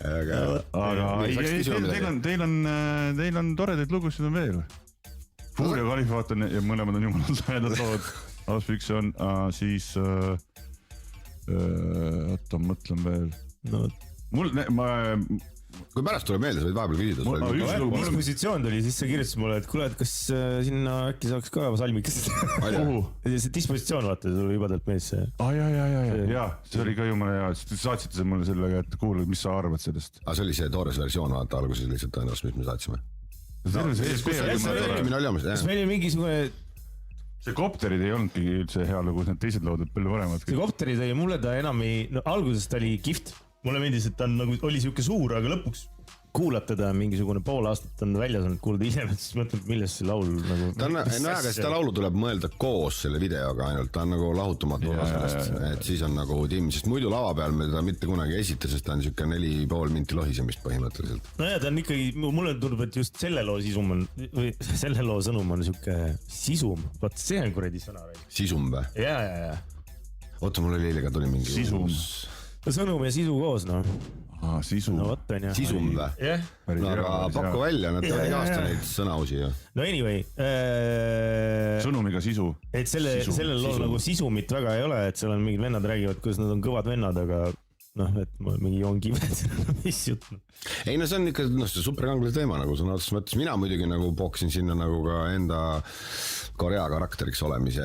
Aga teil on toredaid lugusid on veel. Fuuria Kalifaat on ja mõlemad on jumalad lähedad lood. Aluspükse on, siis oota, mõtlen veel. kui pärast tuleb meelde, sa võid vahepeal küsida. Mis positsioon tuli, siis sa kirjutasid mulle, et kuule, et kas sinna äkki saaks ka salmikest. See dispositsioon, vaata, see tuli jubedalt mees. Jaa, see oli ka jumala hea. Saatsite see mulle sellega, et kuule, mis sa arvad sellest? See oli see toores versioon, vaata alguses lihtsalt tõenäoliselt, mis me saatsime. Kas meil oli mingisugune... See kopterid ei olnudki üldse hea lugu, need teised lood palju paremad. See kopterid oli mulle ta enam ei... Alguses ta oli kihvt. Mulle meeldis, et ta oli siuke suur, aga lõpuks kuulab teda mingisugune pool aastat on väljas olnud kuulda ise, siis mõtled, millest see laul nagu... aga seda laulu tuleb mõelda koos selle videoga ainult, ta on nagu lahutamatu osa sellest, et siis on nagu tiim, sest muidu lava peal me teda mitte kunagi esita, sest ta on siuke 4,5 minti lohisemist põhimõtteliselt. No ja ta on ikkagi, mulle tundub, et just selle loo sisum on, või selle loo sõnum on siuke sisum, vaat see on kuradi sõna. Sisum või? Ja. Oota, mul oli eile ka tuli mingi... Sisum. Sõnum ja sisu koos, no. Sisu. No võt on jah. Sisum või? Jah. No aga pakku välja, nad ei aasta neid sõnausi ju. No anyway. Sõnumiga sisu. Et sellel lool nagu sisumit väga ei ole, et seal on mingid vennad räägivad, kuidas nad on kõvad vennad, aga noh, et mingi joon kivet, mis jutt. Ei no see on ikka see superkanglase teema nagu sõna otsus mõttes. Mina muidugi nagu pooksin sinna nagu ka enda Korea karakteriks olemise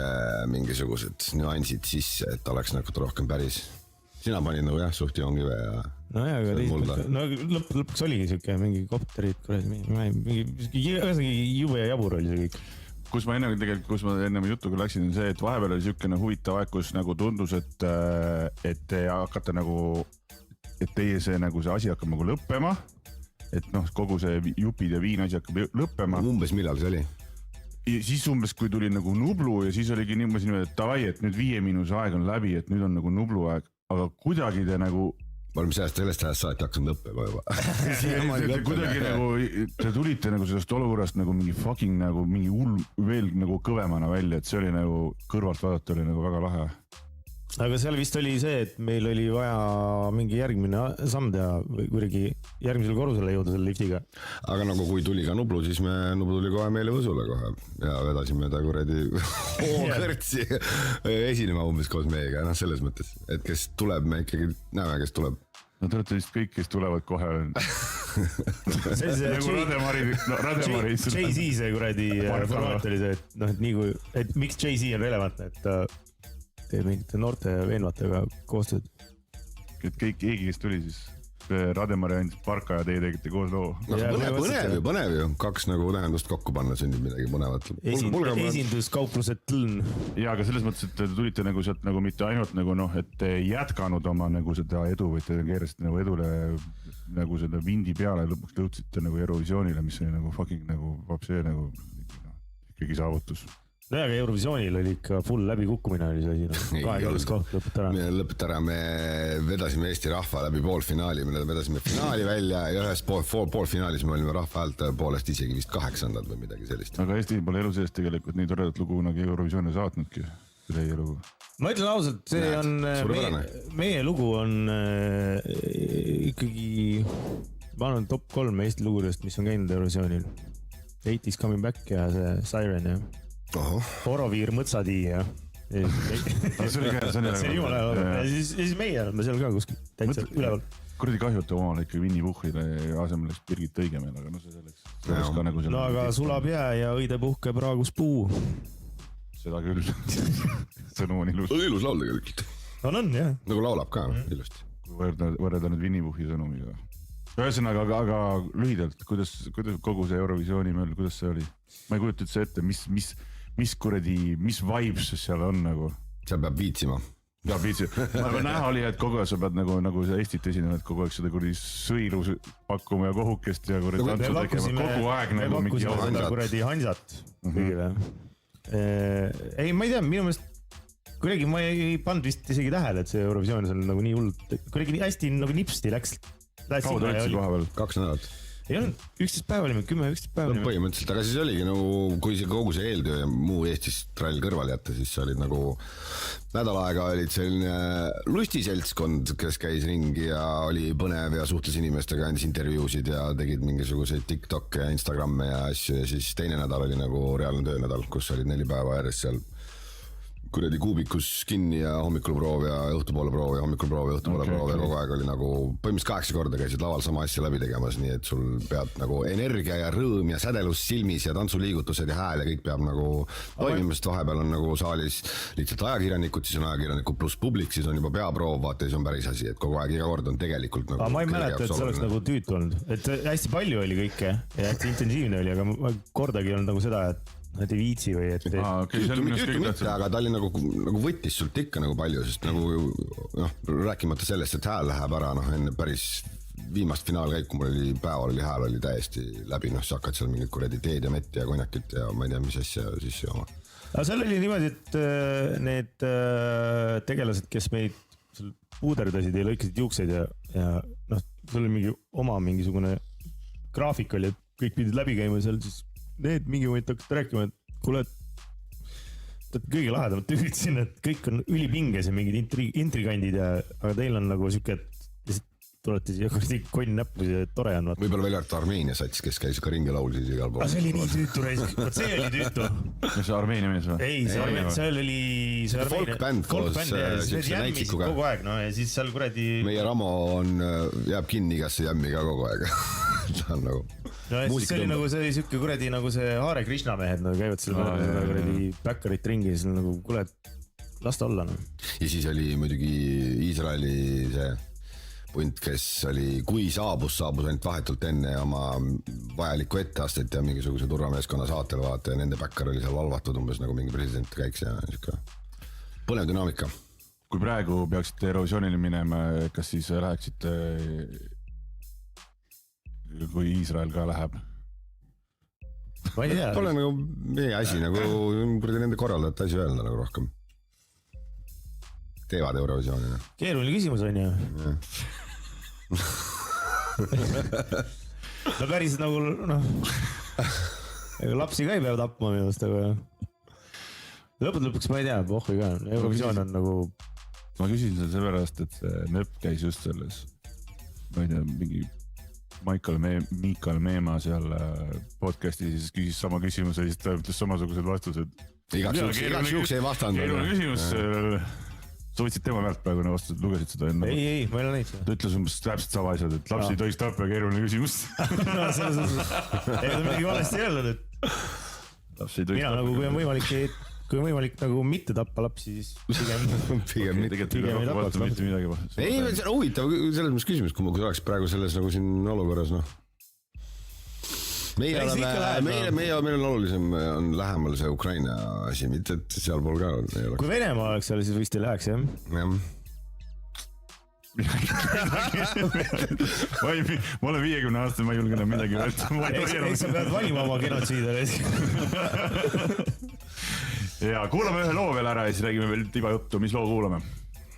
mingisugused nüansid sisse, et oleks nagu rohkem päris. Sina panid nagu jah, suht joonkive ja... No jah, aga lõpuks oligi siuke mingi kopterid, mingi jube ja jabur oli see kõik. Kus ma enne jutuga läksin, on see, et vahepeal oli siukene huvitav aeg, kus nagu tundus, et hakata nagu, et teie see asi hakkab nagu lõppema, et noh, kogu see jupid ja viin asi hakkab lõppema. Umbes millal see oli? Ja siis umbes, kui tuli nagu Nublu ja siis oligi niimoodi, et davai, et nüüd 5 minuse aeg on läbi, et nüüd on nagu Nublu aeg. Aga kuidagi te nagu... Me oleme sellest ajast saati hakanud lõppema juba. Kuidagi nagu, te tulite nagu sellest olukorrast nagu mingi fucking nagu mingi hull veel nagu kõvemana välja, et see oli nagu kõrvalt vaadata oli nagu väga lahe. Aga seal vist oli see, et meil oli vaja mingi järgmine samm teha või kuidagi järgmisel korrusele jõuda selle liftiga. Aga nagu kui tuli ka Nublu, siis Nublu tuli kohe meile Võsule kohe ja vedasime ta kuradi kõrtsi esinema umbes koos meiega, selles mõttes, et kes tuleb, me ikkagi näeme, kes tuleb. No te olete vist kõik, kes tulevad kohe. Nagu Rademari. Jay-Z see kuradi formaat oli see, et miks Jay-Z on relevantne, et teeb mingite noorte veenvatega koostööd. Et keegi, kes tuli siis Rademari andis parka ja teie tegite koos loo. Põnev ju. 2 nagu tähendust kokku panna sünnib midagi põnevat. Esinduskauplused tõln. Ja, aga selles mõttes, et te tulite nagu sealt nagu mitte ainult nagu noh, et te jätkanud oma nagu seda edu, või te keerasite nagu edule nagu seda vindi peale ja lõpuks lõutsite nagu Eurovisioonile, mis oli nagu fucking nagu vapsee nagu ikkagi saavutus. No aga Eurovisioonil oli ikka full läbikukkumine oli see asi. 2 koht lõpet ära. Me vedasime Eesti rahva läbi poolfinaali, me vedasime finaali välja ja ühes poolfinaalis me olime rahva häält poolest isegi vist 8. või midagi sellist. Aga Eesti pole elu seest tegelikult nii toredat lugu kunagi Eurovisiooni saatnudki. Teie lugu. Ma ütlen ausalt, see on meie lugu on ikkagi ma olen top 3 Eesti lugudest, mis on käinud Eurovisioonil. 80's Coming Back ja see Siren ja Horoviir Mõtsadii ja see oli jumala ja siis meie oleme seal ka kuskil täitsa üleval. Kuradi kahjuta omale ikka Vinni Puhhile asemel Birgit Õigemeel, aga no see selleks. No aga sulab jää ja õide puhke praagus puu. Seda küll. Sõnum on ilus. Ilus laul tegelikult. On jah. Nagu laulab ka ilusti. Kui võrreda nüüd Vinni Puhhi sõnumiga. Ühesõnaga, aga lühidalt, kuidas kogu see Eurovisiooni mööl, kuidas see oli? Ma ei kujuta üldse ette, mis vibes seal on nagu? Seal peab viitsima. Peab viitsima. Aga näha oli, et kogu aeg sa pead nagu see Eestit esinema, et kogu aeg seda kuradi sõilu pakkuma ja kohukest ja kuradi tantsu tegema. Kogu aeg nagu mingi hansat. Me kuradi hansat kõigile. Ei, ma ei tea, minu meelest kuidagi ma ei pannud vist isegi tähele, et see Eurovisioon on nagu nii hull. Kuidagi hästi nagu nipsti läks. Kaua tõltsi koha peal? 2 nädalat. Ei olnud, 11 päeva olime, 10-11 päeva olime. Põhimõtteliselt, aga siis oligi nagu, kui see kogu see eeltöö ja muu Eestis trall kõrval jätta, siis see olid nagu nädal aega olid selline lustiseltskond, kes käis ringi ja oli põnev ja suhtles inimestega, andis intervjuusid ja tegid mingisuguseid TikTok ja Instagramme ja asju ja siis teine nädal oli nagu reaalne töönädal, kus olid 4 päeva järjest seal kuradi kuubikus kinni ja hommikul proov ja õhtupoole proov ja hommikul proov ja õhtupoole proov ja kogu aeg oli nagu põhimõtteliselt 8 korda käisid laval sama asja läbi tegemas, nii et sul peab nagu energia ja rõõm ja sädelus silmis ja tantsuliigutused ja hääl ja kõik peab nagu toimimast, vahepeal on nagu saalis lihtsalt ajakirjanikud, siis on ajakirjanikud pluss publik, siis on juba peaproov, vaata, siis on päris asi, et kogu aeg iga kord on tegelikult nagu ma ei mäleta, et see oleks nagu tüütu olnud, et hästi palju oli kõike ja hästi intensiivne oli, aga ma kordagi ei olnud nagu seda, et nad ei viitsi või et tüütu mitte, aga ta oli nagu võttis sult ikka nagu palju, sest nagu rääkimata sellest, et hääl läheb ära enne päris viimast finaalkäiku mul oli päeval oli hääl oli täiesti läbi, sa hakkad seal mingit kuradi teed ja metti ja konjakit ja ma ei tea, mis asja sisse jooma. Aga seal oli niimoodi, et need tegelased, kes meid puuderdasid ja lõikasid juukseid ja sul oli mingisugune graafik oli, et kõik pidid läbi käima seal, siis need mingi moment hakkasid rääkima, et kuule, et kõige lahedamad tüübid siin, et kõik on ülipinges ja mingid intrigandid aga teil on nagu siuke, et lihtsalt tulete siia kuradi konn näppu ja tore on. Võib-olla veel Armeenia sats, kes käis ka ringi laulsid igal pool. See oli nii tüütu reis, see oli tüütu. See Armeenia mees või? Ei, see oli folkbänd koos jämmisi kogu aeg, ja siis seal kuradi... Meie Ramo jääb kinni igasse jämmi ka kogu aeg. Ta on nagu... see oli nagu see siuke kuradi nagu see Hare Krishna mehed käivad selle kuradi backerit ringi ja siis nagu kuule, las ta olla. Ja siis oli muidugi Iisraeli see punt, kes oli, kui saabus ainult vahetult enne oma vajalikku etteastet ja mingisuguse turvameeskonna saatel vaata ja nende backer oli seal valvatud umbes nagu mingi president käiks ja niisugune põnev dünaamika. Kui praegu peaksite Eurovisioonile minema, kas siis läheksite kui Iisrael ka läheb? Ma ei tea. Pole nagu meie asi, nagu nende korraldajate asi öelda nagu rohkem. Teevad Eurovisioonina. Keeruline küsimus on ju. No päris nagu, lapsi ka ei pea tapma minust, aga lõpuks ma ei tea, pohvi ka. Eurovisioon on nagu... Ma küsin selle seepärast, et Nöpp käis just selles, ma ei tea, mingi Miikal Meema seal podcasti, siis küsis sama küsimuse ja siis ta ütles samasugused vastused. Igaks juhuks ei vastanud. Keeruline küsimus. Sa võtsid tema pealt praegu vastused, lugesid seda enne? Ei, ma ei ole näinud seda. Ta ütles umbes täpselt sama asjad, et lapsi ei tohiks tappa ja keeruline küsimus. Ei ole midagi valesti öelnud, et mina nagu kui on võimalik nagu mitte tappa lapsi, siis pigem ei tapaks lapsi. Ei, see on huvitav selles mõttes küsimus, kui oleks praegu selles nagu siin olukorras, Meil on olulisem, on lähemal see Ukraina asi, mitte et sealpool ka ei oleks. Kui Venemaa oleks seal, siis vist ei läheks, jah? Ma olen 50 aastane, ma ei julge enam midagi võtta. Eks sa pead valima oma genotsiidele. Ja kuulame ühe loo veel ära ja siis räägime veel tiba juttu. Mis loo kuulame?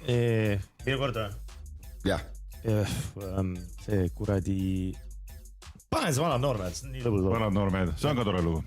Veel korda? Jah. See kuradi... Pane see Vanad noormehed, see on nii lõbu loo. Vanad noormehed, see on ka tore lugu.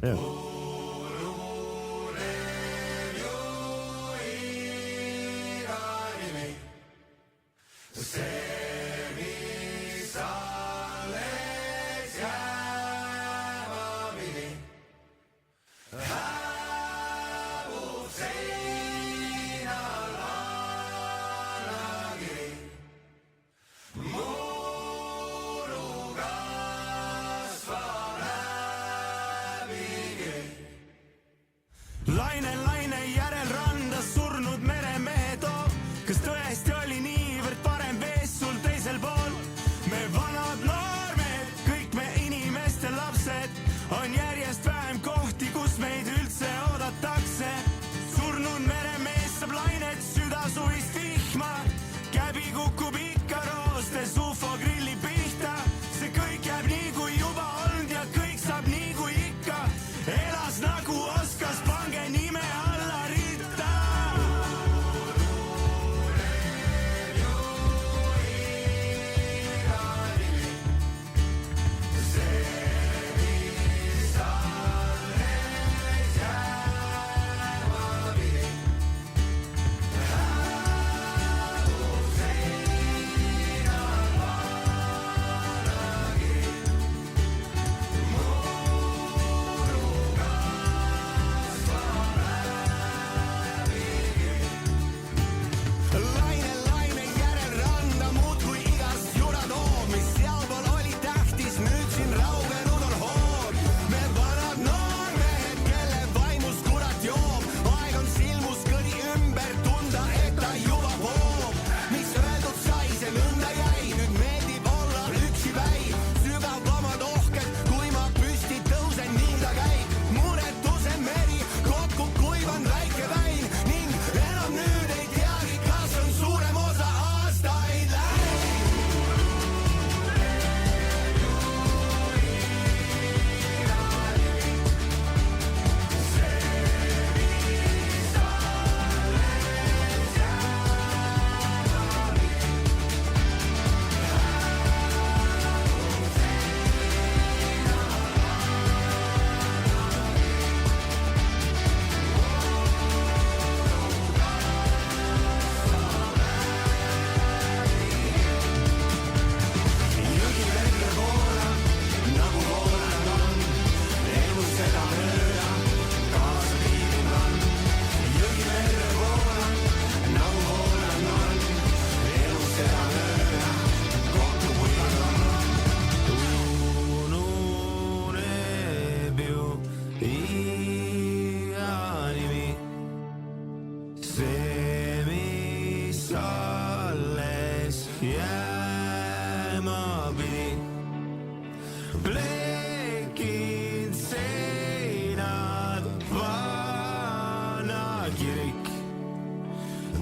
Plekid seinad, vana kirik.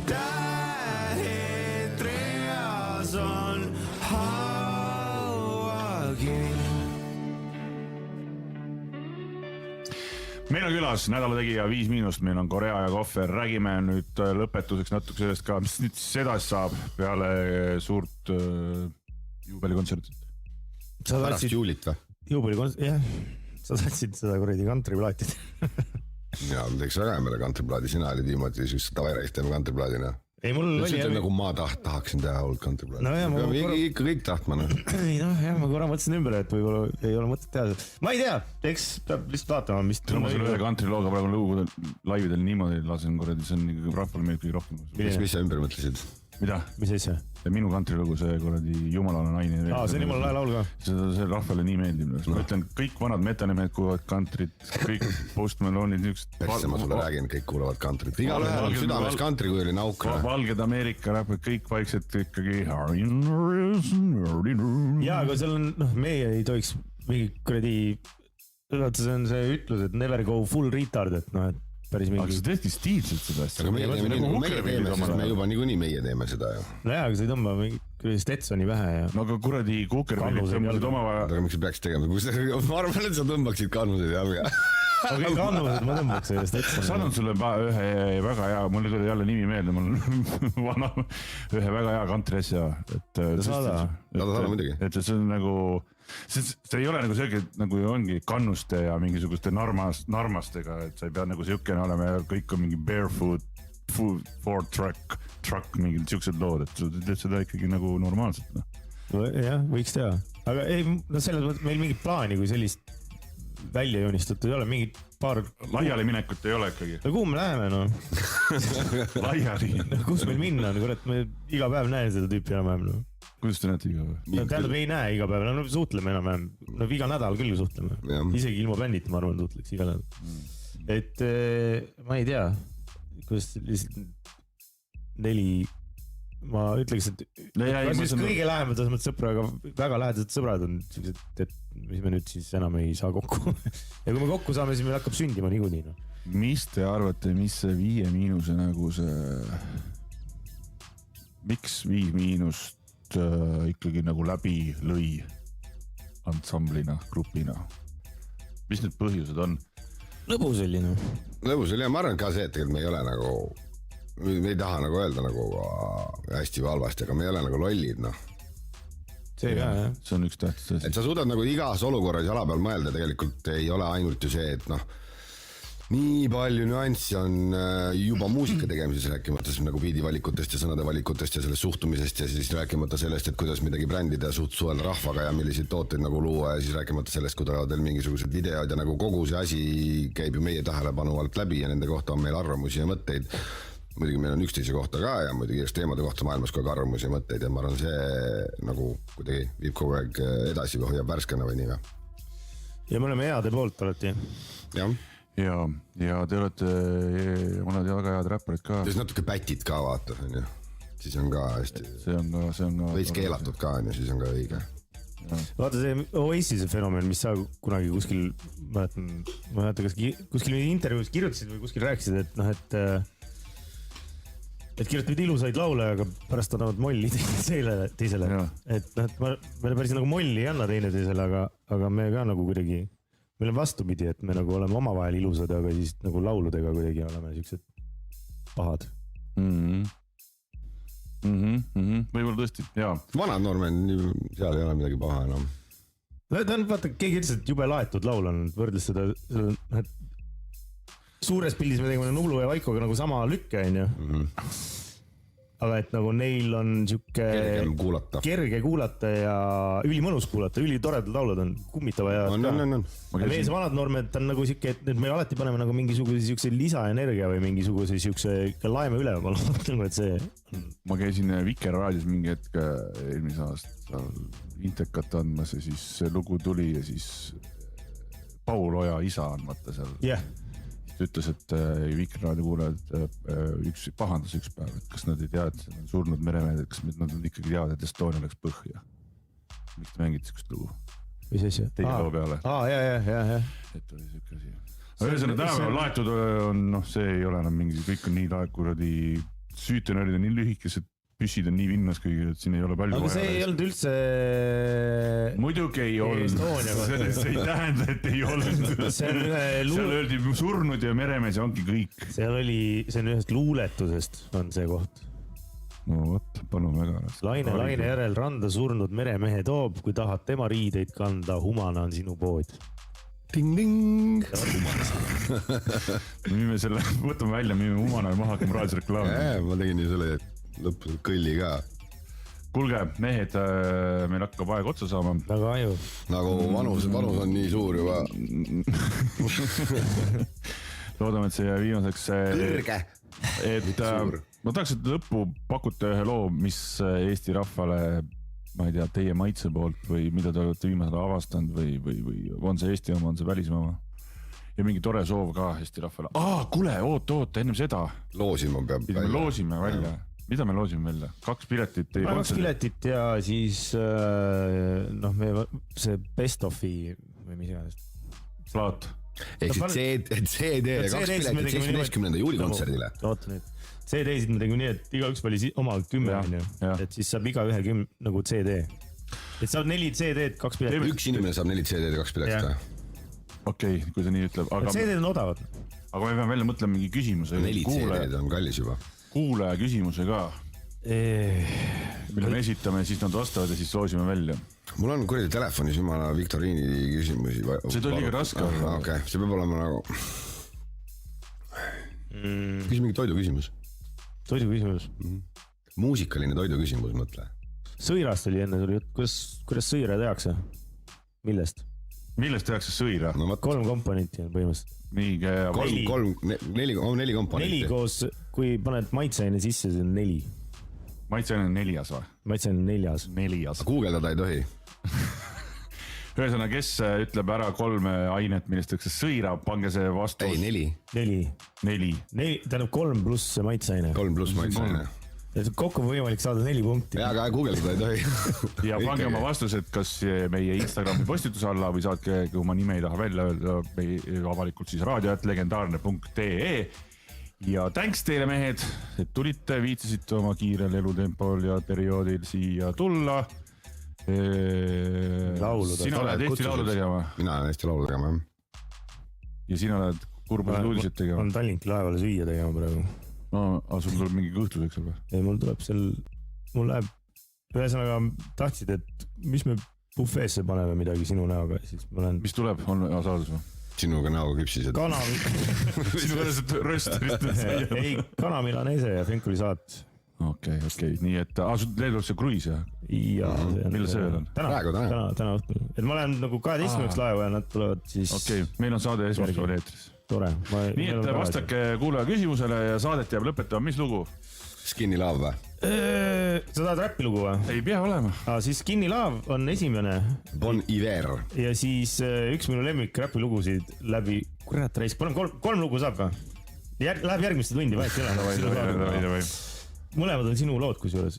Tähed reas on hauakiri. meil on külas nädala tegija 5 –, meil on Korea ja Kohver, räägime nüüd lõpetuseks natuke sellest ka, mis nüüd siis edasi saab peale suurt juubelikontsertit. Pärast juulit või? Juubelikontsertit, jah. Sa tahtsid seda kuradi kantriplaatid. Jaa, ma teeks väga meile kantriplaadi, sina olid viimati siis tavareist teeme kantriplaadina. Ei, mul oli nagu ma tahaksin teha olnud kantriplaadi. No jah, ikka kõik tahtma. Ei noh, jah, ma korra mõtlesin ümber, et võib-olla ei ole mõtet teha. Ma ei tea, eks peab lihtsalt vaatama, mis... Ma selle ühe kantrilooga praegu lugu laividel niimoodi lasen korradi, see on rahvale meeld kõige rohkem. Mis sa ümber mõtlesid? Mida? Mis asja? Minu kantrilugu, see korradi Jumalale naine. See on Jumala laul ka. See rahvale nii meeldib. Ma ütlen, kõik vanad metanimehed kuulavad kantrit, kõik Post Malone'id niisugused... Persse ma sulle räägin, kõik kuulavad kantrit. Igal ühel on südames kantri, kui oli nauk. Valged Ameerika räpid, kõik vaikselt ikkagi... Jaa, aga seal on, meie ei tohiks mingi kuradi... See on see ütlus, et never go full retard, et noh, et päris mingi... Aga see tehti stiilselt seda asja. Aga meie teeme, sest me juba niikuinii meie teeme seda ju. No jaa, aga sa ei tõmba mingi Stetsoni pähe ja... No aga kuradi Kukervillid tõmbasid oma vaja... Aga miks sa peaks tegema? Ma arvan, et sa tõmbaksid kannused ja... Aga kannused ma tõmbaks sellest Stetsoni. Saadun sulle ühe väga hea... Mul tuli jälle nimi meelde, mul vana ühe väga hea kantri asja. Saada muidugi. Et see on nagu... See ei ole nagu selge, nagu ongi kannuste ja mingisuguste narmastega, et sa ei pea nagu siukene olema ja kõik on mingi barefoot, Ford truck, mingid siuksed lood, et sa teed seda ikkagi nagu normaalselt. No jah, võiks teha. Aga ei, selles mõttes meil mingit plaani, kui sellist välja joonistatud ei ole, mingid paar... Laiali minekut ei ole ikkagi. No kuhu me läheme, no? Laiali. Kus meil minna on, kurat, me iga päev näen seda tüüpi enam-vähem, no. Kuidas te näete iga päev? Tähendab, ei näe iga päev, no suhtleme enam-vähem. No iga nädal küll suhtleme. Isegi ilma bändita, ma arvan, suhtleks iga nädal. Et ma ei tea, kuidas lihtsalt 4... Ma ütleks, et kõige lähemad sõpraga, väga lähedased sõbrad on sellised, et mis me nüüd siis enam ei saa kokku. Ja kui me kokku saame, siis meil hakkab sündima niikuinii. No. Mis te arvate, mis see 5- nagu see... Miks 5- ikkagi nagu läbi lõi ansamblina, grupina? Mis need põhjused on? Lõbus oli, no. Lõbus oli ja ma arvan ka see, et tegelikult me ei ole nagu... Me ei taha nagu öelda nagu hästi või halvasti, aga me ei ole nagu lollid, noh. See ka, jah. See on üks tähtis. Et sa suudad nagu igas olukorras jala peal mõelda, tegelikult ei ole ainult ju see, et noh, nii palju nüanssi on juba muusika tegemises rääkimata nagu biidivalikutest ja sõnade valikutest ja sellest suhtumisest ja siis rääkimata sellest, et kuidas midagi brändida ja suhelda rahvaga ja milliseid tooteid nagu luua ja siis rääkimata sellest, kui tulevad veel mingisugused videod ja nagu kogu see asi käib ju meie tähelepanu alt läbi ja nende kohta on meil arvamusi ja mõtteid. Muidugi meil on üksteise kohta ka ja muidugi teemade kohta maailmas kogu arvamusi ja mõtteid ja ma arvan, see nagu kuidagi viib kogu aeg edasi või hoiab värskena või nii või? Ja me oleme heade poolt alati. Jah. Ja te olete mõned väga head räpparid ka. Siis natuke pätid ka vaata, siis on ka hästi. See on ka veits keelatud ka, siis on ka õige. Vaata see Oasise fenomen, mis sa kunagi kuskil, ma mäletan, kas kuskil intervjuus kirjutasid või kuskil rääkisid, et noh, et kirjutavad ilusaid laule, aga pärast annavad molli teisele. Et noh, et me päris nagu molli ei anna teisele, aga me ka nagu kuidagi, meil on vastupidi, et me nagu oleme omavahel ilusad, aga siis nagu lauludega kuidagi oleme siuksed pahad. Võib-olla tõesti, jaa. Vanad Normen, seal ei ole midagi paha enam. Ta on, vaata, keegi ütles, et jube laetud laul on, võrdles seda, et suures pildis me tegime Nublu ja Vaikoga nagu sama lükke, on ju. Aga et nagu neil on siuke kerge kuulata ja ülimõnus kuulata, ülitoredad laulud on kummitava ja meie see vanad normed on nagu siuke, et me alati paneme nagu mingisuguse siukse lisaenergia või mingisuguse siukse laeme üle, ma loodan, et see... Ma käisin Vikerraadios mingi hetk eelmise aasta Intekat andmas ja siis see lugu tuli ja siis Paul Oja isa on vaata seal. Jah. Ütles, et Vikerraadio kuulajad pahandas üks päev, et kas nad ei tea, et see on surnud meremehed, et kas nad ikkagi teavad, et Estonia läks põhja. Miks te mängite sükust lugu? Mis asja? teie loo peale. Ja. Et oli siuke asi. Ühesõnaga tänapäeval laetud on, see ei ole enam mingi, kõik on nii kuradi süütenöörid on nii lühikesed, püssid on nii vinnas kõigil, et siin ei ole palju aga see ei olnud üldse... Muidugi ei olnud. See ei tähenda, et ei olnud. Seal öeldi surnud ja meremees ja ongi kõik. See on ühest luuletusest on see koht. No võt, palun väga. Laine järel randa surnud meremehe toob, kui tahad tema riideid kanda, humana on sinu pood. Ding-ding! Müüme selle, võtame välja, müüme humana ja maha hakkame raadisreklaami. Ma tegin ju selle lõpus kõlli ka. Kuulge, mehed, meil hakkab aeg otsa saama. Väga aju. Nagu vanus on nii suur juba. Loodame, et see viimaseks... Kõrge! Ma tahaks, et lõppu pakute ühe loo, mis Eesti rahvale, ma ei tea, teie maitse poolt või mida te olete viimasel avastanud või on see Eesti oma, on see välismaa oma? Ja mingi tore soov ka Eesti rahvale. Kuule, oot, ennem seda. Loosime peab välja. Me loosime välja. Mida me loosime välja? 2 piletit. 2 piletit ja siis see best of'i või mis iganes. Plaat. Ehk siis CD ja 2 piletit 17. juuli kontserdile. Oota nüüd. CD-sid me tegime nii, et igaüks vali oma 10, et siis saab iga ühe nagu CD. Et saab 4 CD-d, 2 piletit. Üks inimene saab 4 CD-d ja 2 piletit. Okei, kui ta nii ütleb. CD-d on odavad. Aga me peame välja mõtlema mingi küsimuse. 4 CD-d on kallis juba. Kuulaja küsimuse ka. Mille me esitame, siis nad vastavad ja siis loosime välja. Mul on kuradi telefonis jumala Viktoriini küsimusi. See tuli liiga raske. Okei, see peab olema nagu... Küsi mingi toidu küsimus. Toidu küsimus. Muusikaline toidu küsimus, mõtle. Sõirast oli enne, kuidas sõira tehakse? Millest? Millest tehakse sõira? 3 komponenti on põhimõtteliselt. Niige... 4 komponenti. 4 koos, kui paned maitseaine sisse, see on 4. Maitseaine on 4 või? Maitseaine on 4. Guugeldada ei tohi. Ühesõnaga, kes ütleb ära 3 ainet, millest tehakse sõira, pange see vastus. Ei, 4. Tähendab 3 pluss maitseaine. 3 pluss maitseaine. Kokku võimalik saada 4 punkti. Ja, aga guugeldada ei tohi. Ja pange oma vastused, kas meie Instagrami postituse alla või saatke, kui oma nime ei taha välja öelda, avalikult siis radio@legendaarne.ee. Ja thanks teile mehed, et tulite, viitsisite oma kiirel elutempol ja perioodil siia tulla. Sina oled Eesti laulu tegema? Mina olen Eesti laulu tegema, Ja sina oled kurbused uudised tegema? On Tallinki laevale süüa tegema praegu. Aga sul tuleb mingi kõhtuseks või? Ei, mul läheb, ühesõnaga tahtsid, et mis me buffeesse paneme midagi sinu näoga, siis ma olen... Mis tuleb? On saadus või? Sinuga näoga küpsised. Sinuga röstarist. Ei, kana milanese ja Fenkuli saat. Okei. Nii, et sul leedub see kruiis, jah? Jaa. Millal see veel on? Täna õhtul. Et ma olen nagu 12 laeva ja nad tulevad siis... Okei, meil on saade esmaspäeval eetris. Tore. Nii, et vastake kuulaja küsimusele ja saadet jääb lõpetama. Mis lugu? Skinny Love või? Sa tahad räppi lugu või? Ei pea olema. Siis Skinny Love on esimene. Bon Iver. Ja siis üks minu lemmik räppi lugusid läbi... Kurat reis, 3 lugu saab või? Läheb järgmiste tundi, vahet ei ole. Mõlemad on sinu lood kusjuures.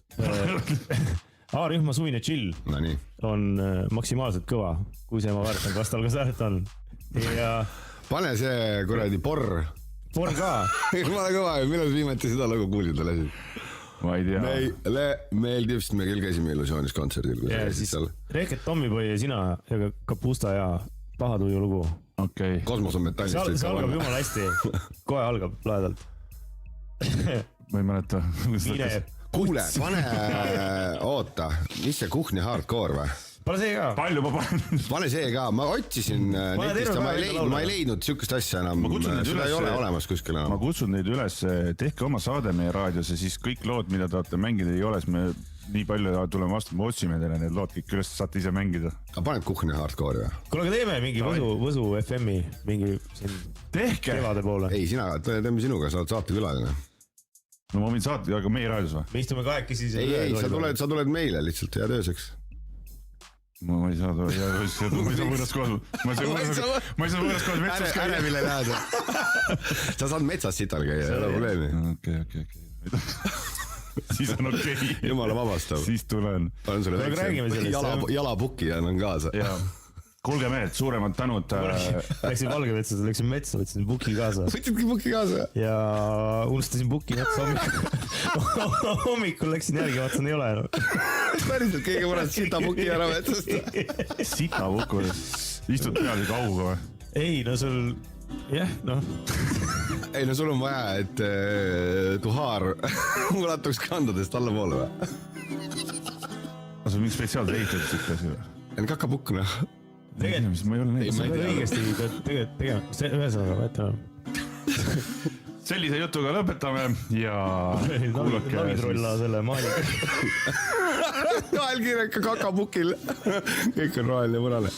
A-rühma Suvine Chill on maksimaalselt kõva, kui see ma väärtan, kas tal ka sääret on. Ja... Pane see kuradi porr. Porr ka? Jumala kõva, millal viimati seda lugu kuulid olesid? Ma ei tea. Meile meeldib, sest me küll käisime Illusioonis kontserdil. Ja siis Reket Tommipoi ja sina ja Kapusta ja Pahatuju lugu. Okei. Kosmos on metallist. See algab jumala hästi. Kohe algab laedalt. Ma ei mäleta. Kuule, oota, mis see Kuhni hardcore või? Pane see ka. Palju ma panen. Pane see ka, ma otsisin netist ja ma ei leidnud sihukest asja enam. Seda ei ole olemas kuskil enam. Ma kutsun neid üles, tehke oma saade meie raadios ja siis kõik lood, mida tahate mängida ei ole, siis me nii palju tuleme vastu, me otsime teile need lood kõik üles, saate ise mängida. Aga paned Kuhni hardcore või? Kuule, aga teeme mingi Võsu FM-i mingi kevade poole. Ei, sina, teeme sinuga, sa oled saatekülaline. No ma võin saate, aga meie raadios või? Me istume kahekesi. Ei, sa tuled meile lihtsalt head ööseks. Ma ei saa võõras kohas. Ma ei saa võõras kohas metsas käia. Ärevile näed. Sa saad metsas sital käia, ei ole probleemi. Okei. Siis on okei. Jumala vabastav. Siis tulen. Jalapuki ja annan kaasa. kuulge mehed, suuremad tänud. Läksin Valgemetsa, läksin metsa, võtsin buki kaasa. Võtsidki buki kaasa? Ja unustasin buki metsa hommikul läksin järgi, vaatasin, ei ole enam. Päriselt keegi mõned sita buki ära metsast. Sita buku, istud peal kauga või? Ei, no sul, jah, noh. Ei, no sul on vaja, et tuhaar ulatuks kandadest alla poole või? Sul mingi spetsiaalse ehitatud siit asi või? Kakabukk, noh. Tegelikult, ma ei ole neid. See on õigesti tegema, ühesõnaga, võeta. Sellise jutuga lõpetame ja kuulake. Navidrolla selle maaliga. Kaelkirjaka kakabukil. Kõik on roheline mõnale.